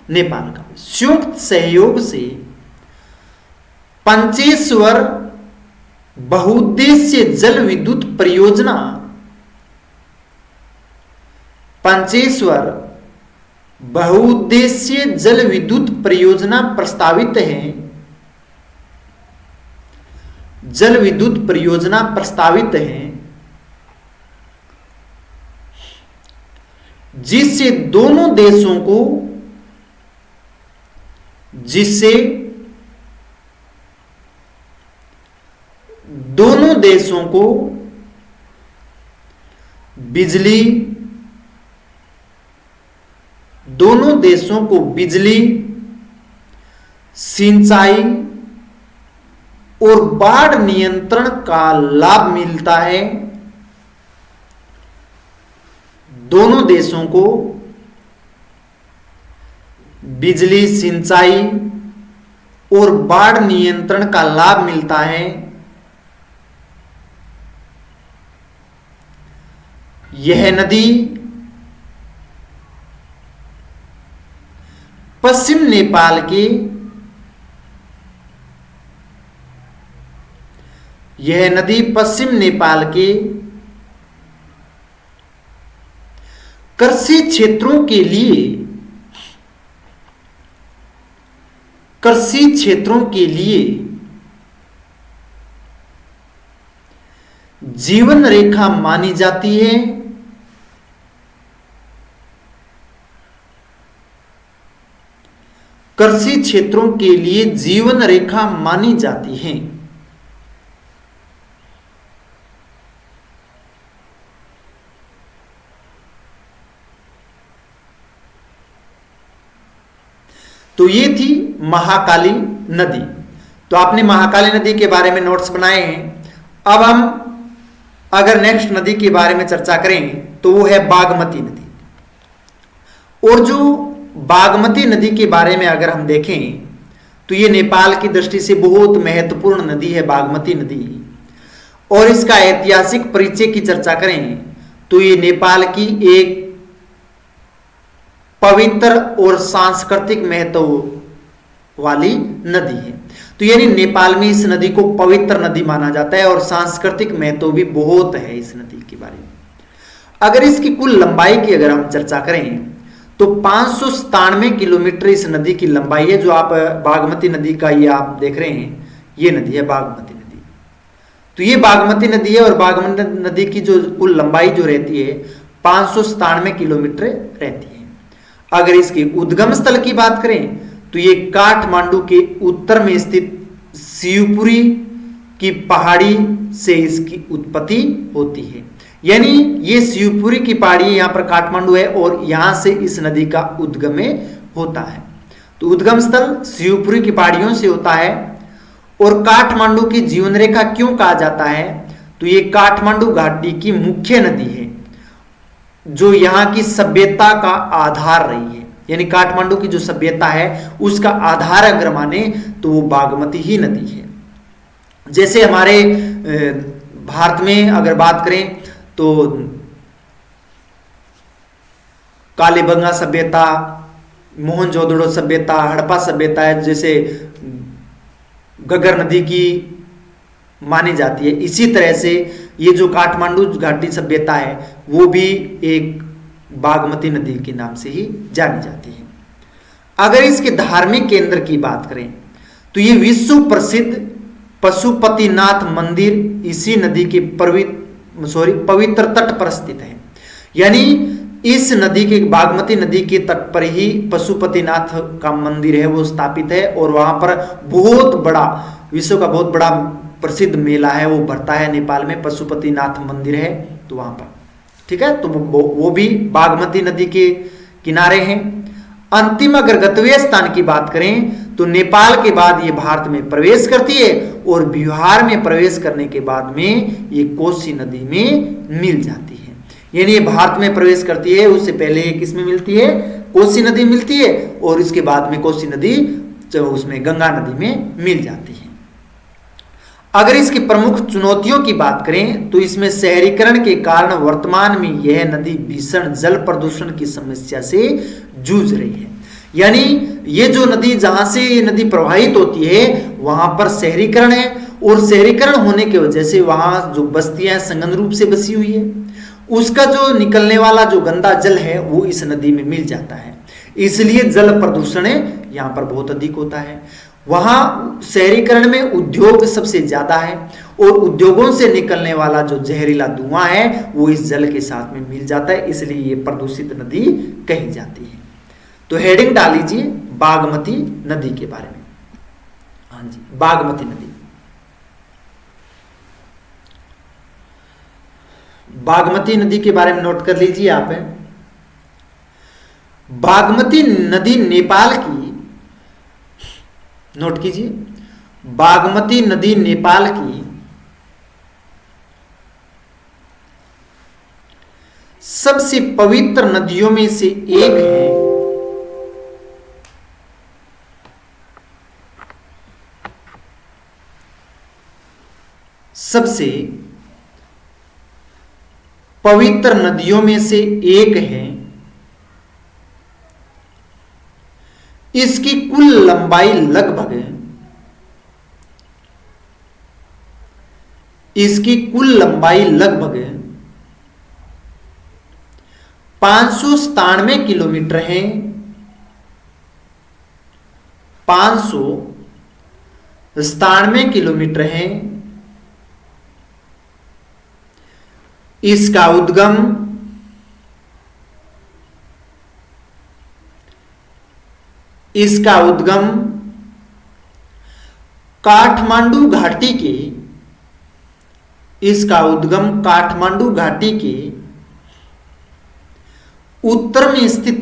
नेपाल का संयुक्त सहयोग से पंचेश्वर बहुउद्देश्य जल विद्युत परियोजना प्रस्तावित है। जिससे दोनों देशों को बिजली, सिंचाई और बाढ़ नियंत्रण का लाभ मिलता है। दोनों देशों को बिजली, सिंचाई और बाढ़ नियंत्रण का लाभ मिलता है। यह नदी पश्चिम नेपाल के कृषि क्षेत्रों के लिए जीवन रेखा मानी जाती है। कृषि क्षेत्रों के लिए जीवन रेखा मानी जाती है। तो ये थी महाकाली नदी। तो आपने महाकाली नदी के बारे में नोट्स बनाए हैं। अब हम अगर नेक्स्ट नदी के बारे में चर्चा करें तो वो है बागमती नदी। और जो बागमती नदी के बारे में अगर हम देखें तो ये नेपाल की दृष्टि से बहुत महत्वपूर्ण नदी है बागमती नदी। और इसका ऐतिहासिक परिचय की चर्चा करें तो ये नेपाल की एक पवित्र और सांस्कृतिक महत्व वाली नदी है। तो यानी नेपाल में इस नदी को पवित्र नदी माना जाता है और सांस्कृतिक महत्व भी बहुत है इस नदी के बारे में। अगर इसकी कुल लंबाई की अगर हम चर्चा करें तो 597 किलोमीटर इस नदी की लंबाई है। जो आप बागमती नदी का ये आप देख रहे हैं, ये नदी है बागमती नदी। तो ये बागमती नदी है और बागमती नदी की जो कुल लंबाई जो रहती है 597 किलोमीटर रहती है। अगर इसके उद्गम स्थल की बात करें तो ये काठमांडू के उत्तर में स्थित शिवपुरी की पहाड़ी से इसकी उत्पत्ति होती है। यानी ये शिवपुरी की पहाड़ी यहाँ पर काठमांडू है और यहाँ से इस नदी का उद्गम होता है। तो उद्गम स्थल शिवपुरी की पहाड़ियों से होता है। और काठमांडू की जीवन रेखा क्यों कहा जाता है, तो ये काठमांडू घाटी की मुख्य नदी है जो यहाँ की सभ्यता का आधार रही है। यानी काठमांडू की जो सभ्यता है उसका आधार अगर माने तो वो बागमती ही नदी है। जैसे हमारे भारत में अगर बात करें तो कालीबंगा सभ्यता, मोहनजोदड़ो सभ्यता, हड़प्पा सभ्यता है जैसे घग्गर नदी की मानी जाती है। इसी तरह से ये जो काठमांडू घाटी सभ्यता है वो भी एक बागमती नदी के नाम से ही जानी जाती है। अगर इसके धार्मिक केंद्र की बात करें तो ये विश्व प्रसिद्ध पशुपतिनाथ मंदिर इसी नदी के पवित्र तट पर स्थित है। यानी इस नदी के बागमती नदी के तट पर ही पशुपतिनाथ का मंदिर है वो स्थापित है और वहां पर बहुत बड़ा विश्व का बहुत बड़ा प्रसिद्ध मेला है वो भरता है नेपाल में। पशुपतिनाथ मंदिर है तो वहां पर, ठीक है, तो वो भी बागमती नदी के किनारे हैं। अंतिम अगर गंतव्य स्थान की बात करें तो नेपाल के बाद ये भारत में प्रवेश करती है और बिहार में प्रवेश करने के बाद में ये कोसी नदी में मिल जाती है। यानी ये भारत में प्रवेश करती है, उससे पहले ये किस में मिलती है, कोसी नदी मिलती है और इसके बाद में कोसी नदी उसमें गंगा नदी में मिल जाती है। अगर इसकी प्रमुख चुनौतियों की बात करें तो इसमें शहरीकरण के कारण वर्तमान में यह नदी भीषण जल प्रदूषण की समस्या से जूझ रही है। यानी ये जो नदी जहां से ये नदी प्रवाहित होती है वहां पर शहरीकरण है और शहरीकरण होने की वजह से वहां जो बस्तियां संघन रूप से बसी हुई है उसका जो निकलने वाला जो गंदा जल है वो इस नदी में मिल जाता है। इसलिए जल प्रदूषण यहाँ पर बहुत अधिक होता है। वहां शहरीकरण में उद्योग सबसे ज्यादा है और उद्योगों से निकलने वाला जो जहरीला धुआं है वो इस जल के साथ में मिल जाता है, इसलिए ये प्रदूषित नदी कही जाती है। तो हेडिंग डाल लीजिए बागमती नदी के बारे में। हाँ जी, बागमती नदी। बागमती नदी के बारे में नोट कर लीजिए आप। बागमती नदी नेपाल की, नोट कीजिए, बागमती नदी नेपाल की सबसे पवित्र नदियों में से एक है। सबसे पवित्र नदियों में से एक है। इसकी कुल लंबाई लगभग 597 किलोमीटर है। 597 किलोमीटर है। इसका उद्गम काठमांडू घाटी के, इसका उद्गम काठमांडू घाटी के उत्तर में स्थित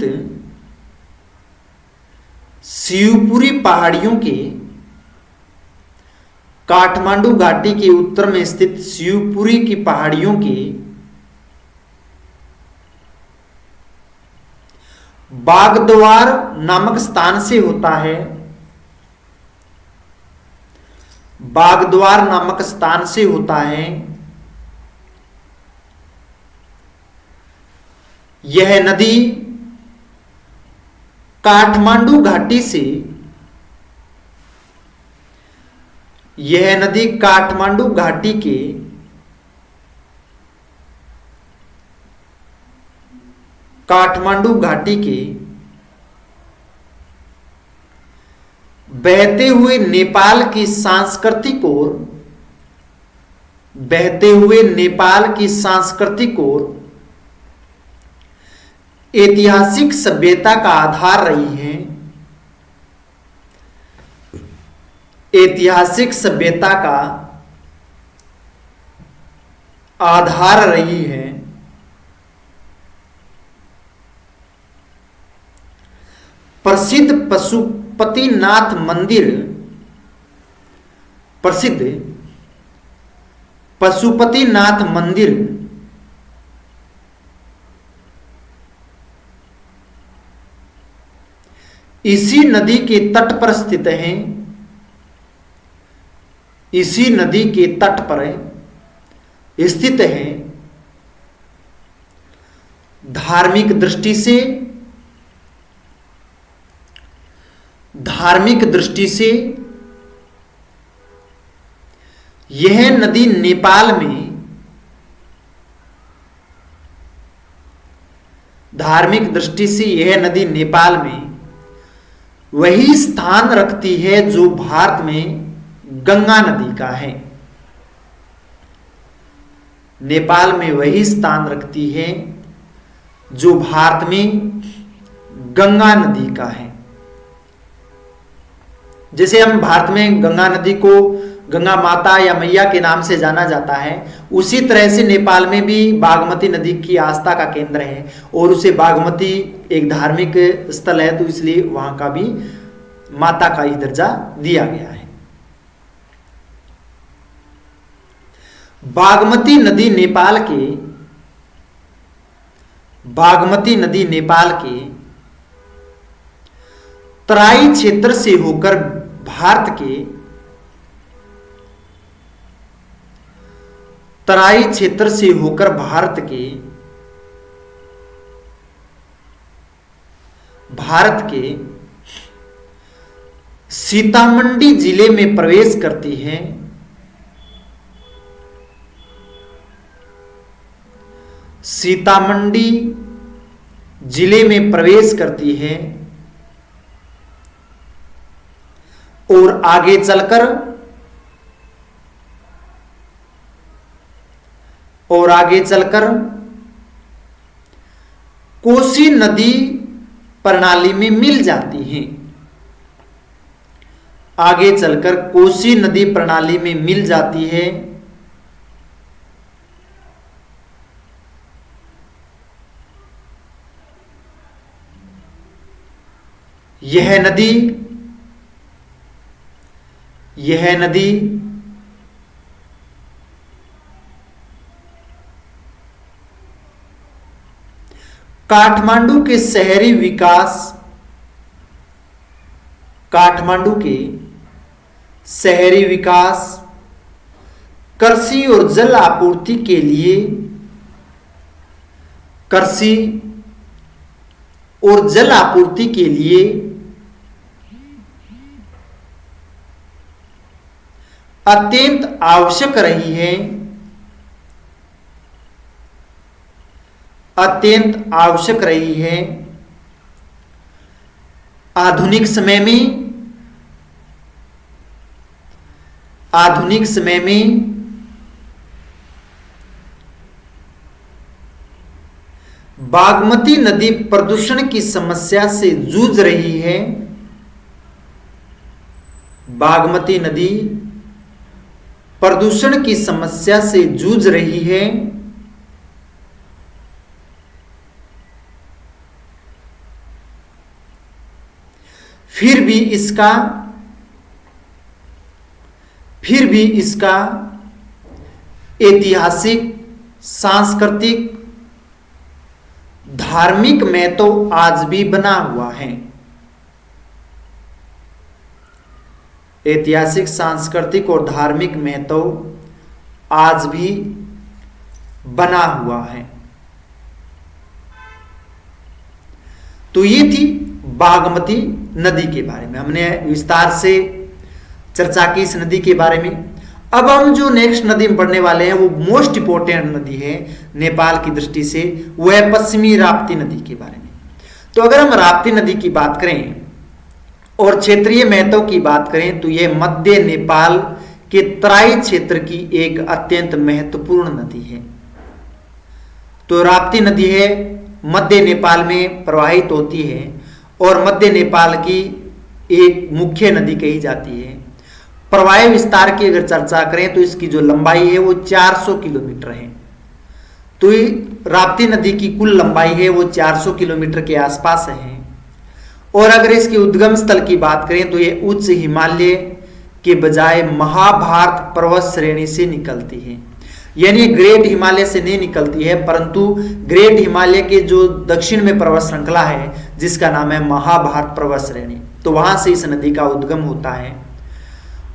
शिवपुरी पहाड़ियों के, काठमांडू घाटी के उत्तर में स्थित शिवपुरी की पहाड़ियों के बागद्वार नामक स्थान से होता है। बागद्वार नामक स्थान से होता है। यह नदी काठमांडू घाटी से यह नदी काठमांडू घाटी के बहते हुए नेपाल की सांस्कृतिक और ऐतिहासिक सभ्यता का आधार रही है। ऐतिहासिक सभ्यता का आधार रही है। प्रसिद्ध पशुपतिनाथ मंदिर इसी नदी के तट पर स्थित है। इसी नदी के तट पर स्थित है। धार्मिक दृष्टि से यह नदी नेपाल में वही स्थान रखती है जो भारत में गंगा नदी का है। नेपाल में वही स्थान रखती है जो भारत में गंगा नदी का है। जैसे हम भारत में गंगा नदी को गंगा माता या मैया के नाम से जाना जाता है, उसी तरह से नेपाल में भी बागमती नदी की आस्था का केंद्र है और उसे बागमती एक धार्मिक स्थल है, तो इसलिए वहां का भी माता का ही दर्जा दिया गया है। बागमती नदी नेपाल के तराई क्षेत्र से होकर भारत के सीतामढ़ी जिले में प्रवेश करती है। सीतामढ़ी जिले में प्रवेश करती है और आगे चलकर कोसी नदी प्रणाली में मिल जाती है। आगे चलकर कोसी नदी प्रणाली में मिल जाती है। यह नदी काठमांडू के शहरी विकास, कृषि और जल आपूर्ति के लिए अत्यंत आवश्यक रही है। आधुनिक समय में बागमती नदी प्रदूषण की समस्या से जूझ रही है। बागमती नदी प्रदूषण की समस्या से जूझ रही है। फिर भी इसका ऐतिहासिक, सांस्कृतिक, धार्मिक महत्व आज भी बना हुआ है। ऐतिहासिक, सांस्कृतिक और धार्मिक महत्व आज भी बना हुआ है। तो ये थी बागमती नदी के बारे में, हमने विस्तार से चर्चा की इस नदी के बारे में। अब हम जो नेक्स्ट नदी में पढ़ने वाले हैं वो मोस्ट इंपोर्टेंट नदी है नेपाल की दृष्टि से, वो है पश्चिमी राप्ती नदी के बारे में। तो अगर हम राप्ती नदी की बात करें और क्षेत्रीय महत्व की बात करें तो यह मध्य नेपाल के तराई क्षेत्र की एक अत्यंत महत्वपूर्ण नदी है। तो राप्ती नदी है मध्य नेपाल में प्रवाहित होती है और मध्य नेपाल की एक मुख्य नदी कही जाती है। प्रवाह विस्तार की अगर चर्चा करें तो इसकी जो लंबाई है वो 400 किलोमीटर है। तो राप्ती नदी की कुल लंबाई है वो 400 किलोमीटर के आसपास है। और अगर इसके उद्गम स्थल की बात करें तो ये उच्च हिमालय के बजाय महाभारत पर्वत श्रेणी से निकलती है, यानी ग्रेट हिमालय से नहीं निकलती है, परंतु ग्रेट हिमालय के जो दक्षिण में पर्वत श्रृंखला है जिसका नाम है महाभारत पर्वत श्रेणी, तो वहां से इस नदी का उद्गम होता है।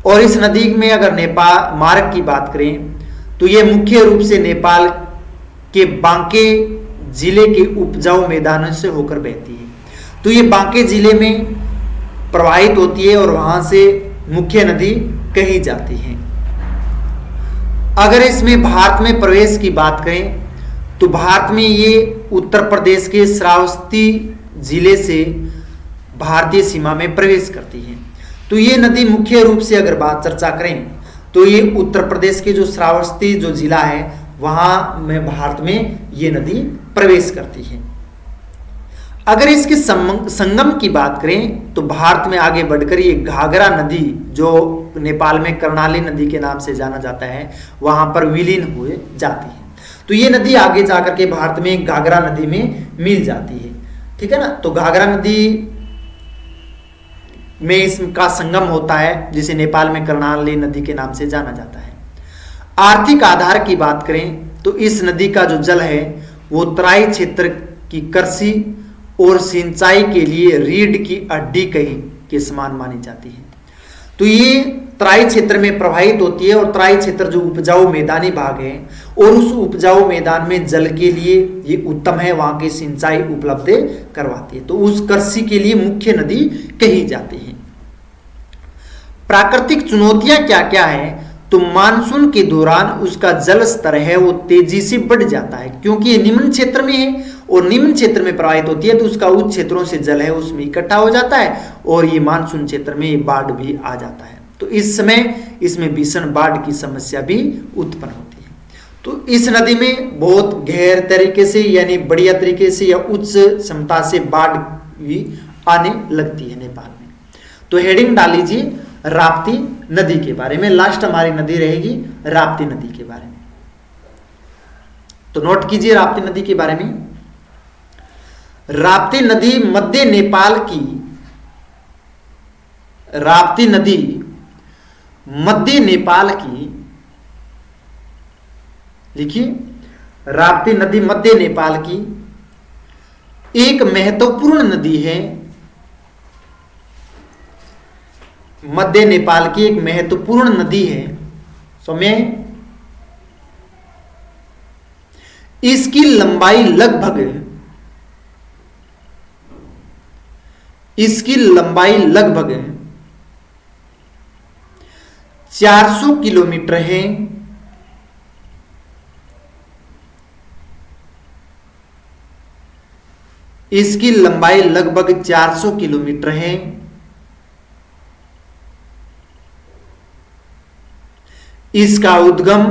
और इस नदी में अगर नेपाल मार्ग की बात करें तो ये मुख्य रूप से नेपाल के बांके जिले के उपजाऊ मैदानों से होकर बहती है। तो ये बांके जिले में प्रवाहित होती है और वहां से मुख्य नदी कही जाती है। अगर इसमें भारत में प्रवेश की बात करें तो भारत में ये उत्तर प्रदेश के श्रावस्ती जिले से भारतीय सीमा में प्रवेश करती है। तो ये नदी मुख्य रूप से अगर बात चर्चा करें तो ये उत्तर प्रदेश के जो श्रावस्ती जो जिला है वहां में भारत में ये नदी प्रवेश करती है। अगर इसके संगम की बात करें तो भारत में आगे बढ़कर ये घाघरा नदी जो नेपाल में कर्णाली नदी के नाम से जाना जाता है वहां पर विलीन हो जाती है। तो ये नदी आगे जाकर के भारत में घाघरा नदी में मिल जाती है, ठीक है ना। तो घाघरा नदी में इसका संगम होता है जिसे नेपाल में कर्णाली नदी के नाम से जाना जाता है। आर्थिक आधार की बात करें तो इस नदी का जो जल है वो तराई क्षेत्र की कृषि और सिंचाई के लिए रीढ़ की हड्डी कही के समान मानी जाती है। तो ये तराई क्षेत्र में प्रवाहित होती है और तराई क्षेत्र जो उपजाऊ मैदानी भाग है और उस उपजाऊ मैदान में जल के लिए ये उत्तम है, वहां की सिंचाई उपलब्ध करवाती है। तो उस कृषि के लिए मुख्य नदी कही जाती है। प्राकृतिक चुनौतियां क्या क्या है तो मानसून के दौरान उसका जल स्तर है वो तेजी से बढ़ जाता है, क्योंकि ये निम्न क्षेत्र में है और निम्न क्षेत्र में प्रवाहित होती है तो उसका उच्च क्षेत्रों से जल है उसमें इकट्ठा हो जाता है और ये मानसून क्षेत्र में ये बाढ़ भी आ जाता है। तो इस समय इसमें भीषण बाढ़ की समस्या भी उत्पन्न होती है। तो इस नदी में बहुत गहर तरीके से यानी बढ़िया तरीके से या उच्च क्षमता से बाढ़ भी आने लगती है नेपाल में। तो हेडिंग डाल लीजिए राप्ती नदी के बारे में, लास्ट हमारी नदी रहेगी राप्ती नदी के बारे में। तो नोट कीजिए राप्ती नदी के बारे में। राप्ती नदी मध्य नेपाल की, राप्ती नदी मध्य नेपाल की, लिखिए राप्ती नदी मध्य नेपाल की एक महत्वपूर्ण नदी है। मध्य नेपाल की एक महत्वपूर्ण नदी है। समय इसकी लंबाई लगभग 400 किलोमीटर है। इसकी लंबाई लगभग 400 किलोमीटर है। इसका उद्गम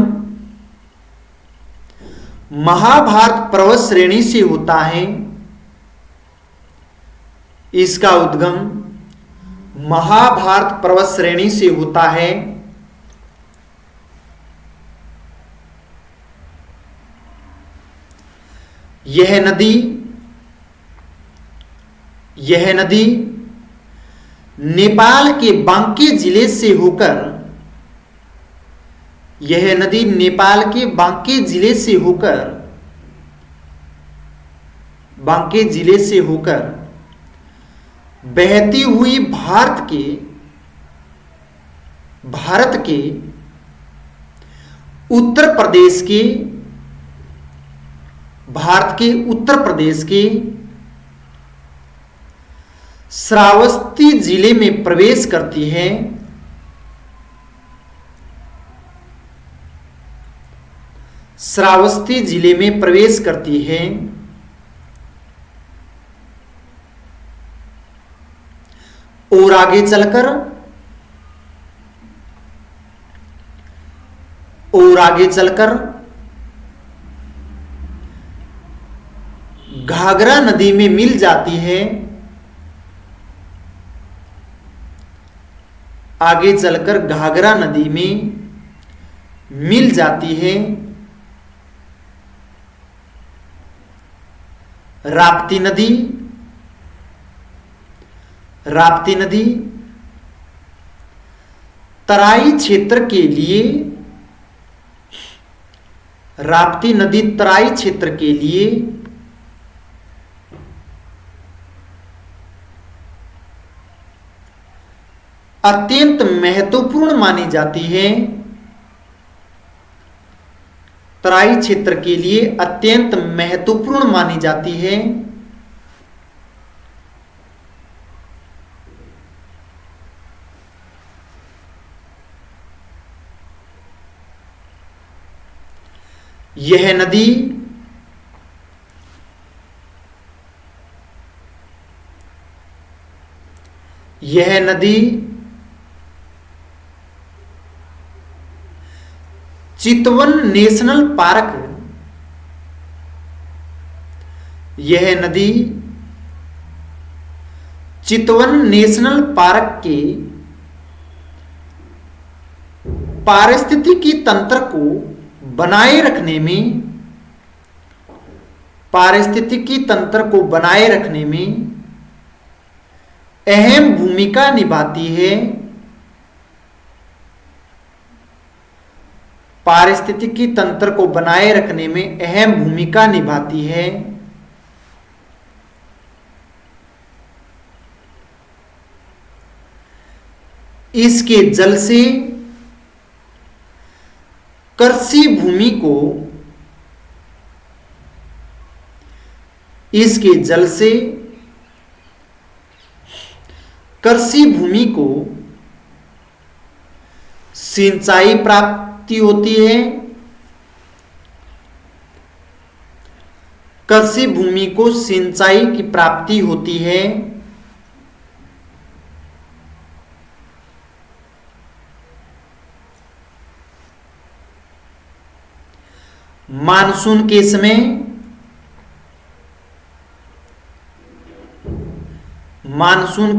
महाभारत पर्वत श्रेणी से होता है। इसका उद्गम महाभारत पर्वत श्रेणी से होता है। यह नदी नेपाल के बांके जिले से होकर, यह नदी नेपाल के बांके जिले से होकर बहती हुई भारत के भारत के उत्तर प्रदेश के श्रावस्ती जिले में प्रवेश करती है। श्रावस्ती जिले में प्रवेश करती है। और आगे चलकर घाघरा नदी में मिल जाती है। आगे चलकर घाघरा नदी में मिल जाती है। राप्ती नदी तराई क्षेत्र के लिए, राप्ती नदी तराई क्षेत्र के लिए अत्यंत महत्वपूर्ण मानी जाती है। तराई क्षेत्र के लिए अत्यंत महत्वपूर्ण मानी जाती है। यह नदी चितवन नेशनल पार्क, यह नदी चितवन नेशनल पार्क के पारिस्थितिकी तंत्र को बनाए रखने में अहम भूमिका निभाती है। पारिस्थितिकी तंत्र को बनाए रखने में अहम भूमिका निभाती है। इसके जल से कृषि भूमि को, इसके जल से कृषि भूमि को सिंचाई प्राप्ति होती है। कृषि भूमि को सिंचाई की प्राप्ति होती है। मानसून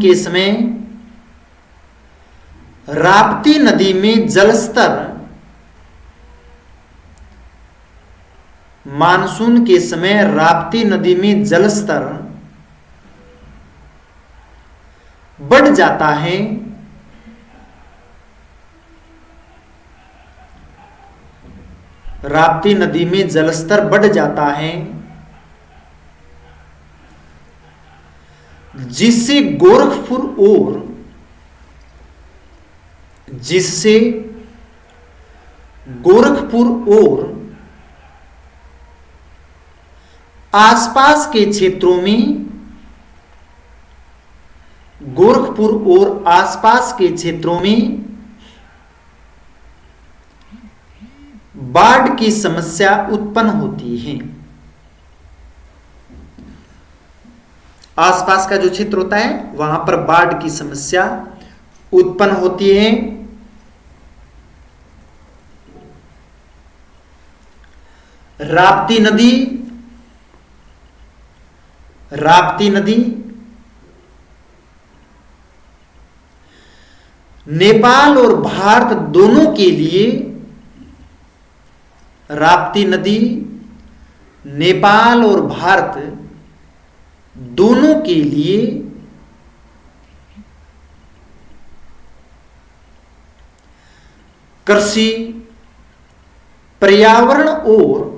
के समय राप्ती नदी में जलस्तर, मानसून के समय राप्ती नदी में जलस्तर बढ़ जाता है। राप्ती नदी में जलस्तर बढ़ जाता है, जिससे गोरखपुर और आसपास के क्षेत्रों में, गोरखपुर और आसपास के क्षेत्रों में बाढ़ की समस्या उत्पन्न होती है। आसपास का जो क्षेत्र होता है वहां पर बाढ़ की समस्या उत्पन्न होती है। राप्ती नदी नेपाल और भारत दोनों के लिए, राप्ती नदी नेपाल और भारत दोनों के लिए कृषि, पर्यावरण और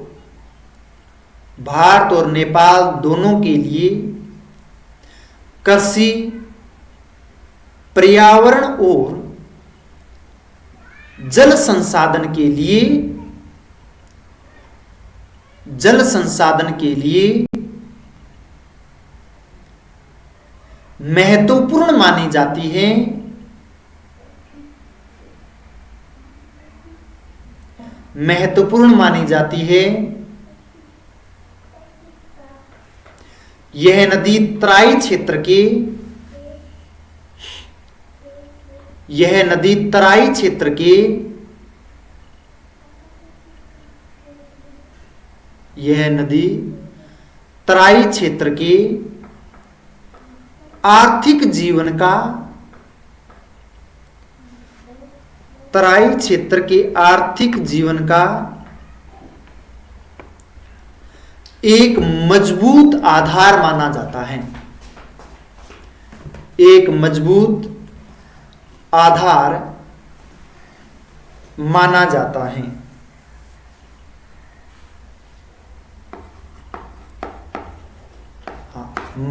भारत और नेपाल दोनों के लिए कृषि, पर्यावरण और जल संसाधन के लिए महत्वपूर्ण मानी जाती है, यह नदी तराई क्षेत्र के आर्थिक जीवन का एक मजबूत आधार माना जाता है,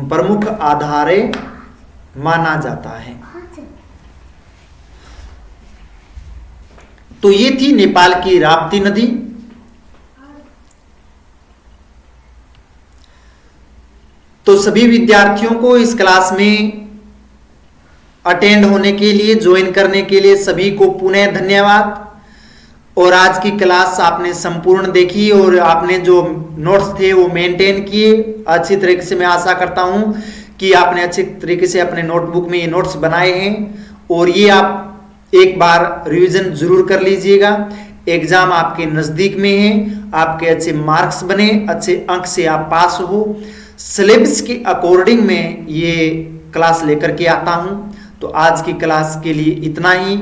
प्रमुख आधार माना जाता है। तो ये थी नेपाल की राप्ती नदी। तो सभी विद्यार्थियों को इस क्लास में अटेंड होने के लिए, ज्वाइन करने के लिए सभी को पुनः धन्यवाद। और आज की क्लास आपने संपूर्ण देखी और आपने जो नोट्स थे वो मेंटेन किए अच्छी तरीके से। मैं आशा करता हूं कि आपने अच्छी तरीके से अपने नोटबुक में ये नोट्स बनाए हैं और ये आप एक बार रिवीजन जरूर कर लीजिएगा। एग्जाम आपके नजदीक में है, आपके अच्छे मार्क्स बने, अच्छे अंक से आप पास हो। सिलेबस के अकॉर्डिंग में ये क्लास लेकर के आता हूं। तो आज की क्लास के लिए इतना ही।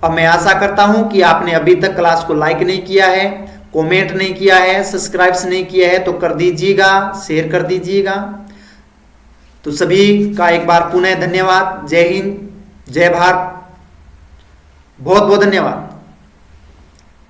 अब मैं आशा करता हूं कि आपने अभी तक क्लास को लाइक नहीं किया है, कमेंट नहीं किया है, सब्सक्राइब नहीं किया है तो कर दीजिएगा, शेयर कर दीजिएगा। तो सभी का एक बार पुनः धन्यवाद। जय हिंद, जय भारत, बहुत बहुत धन्यवाद।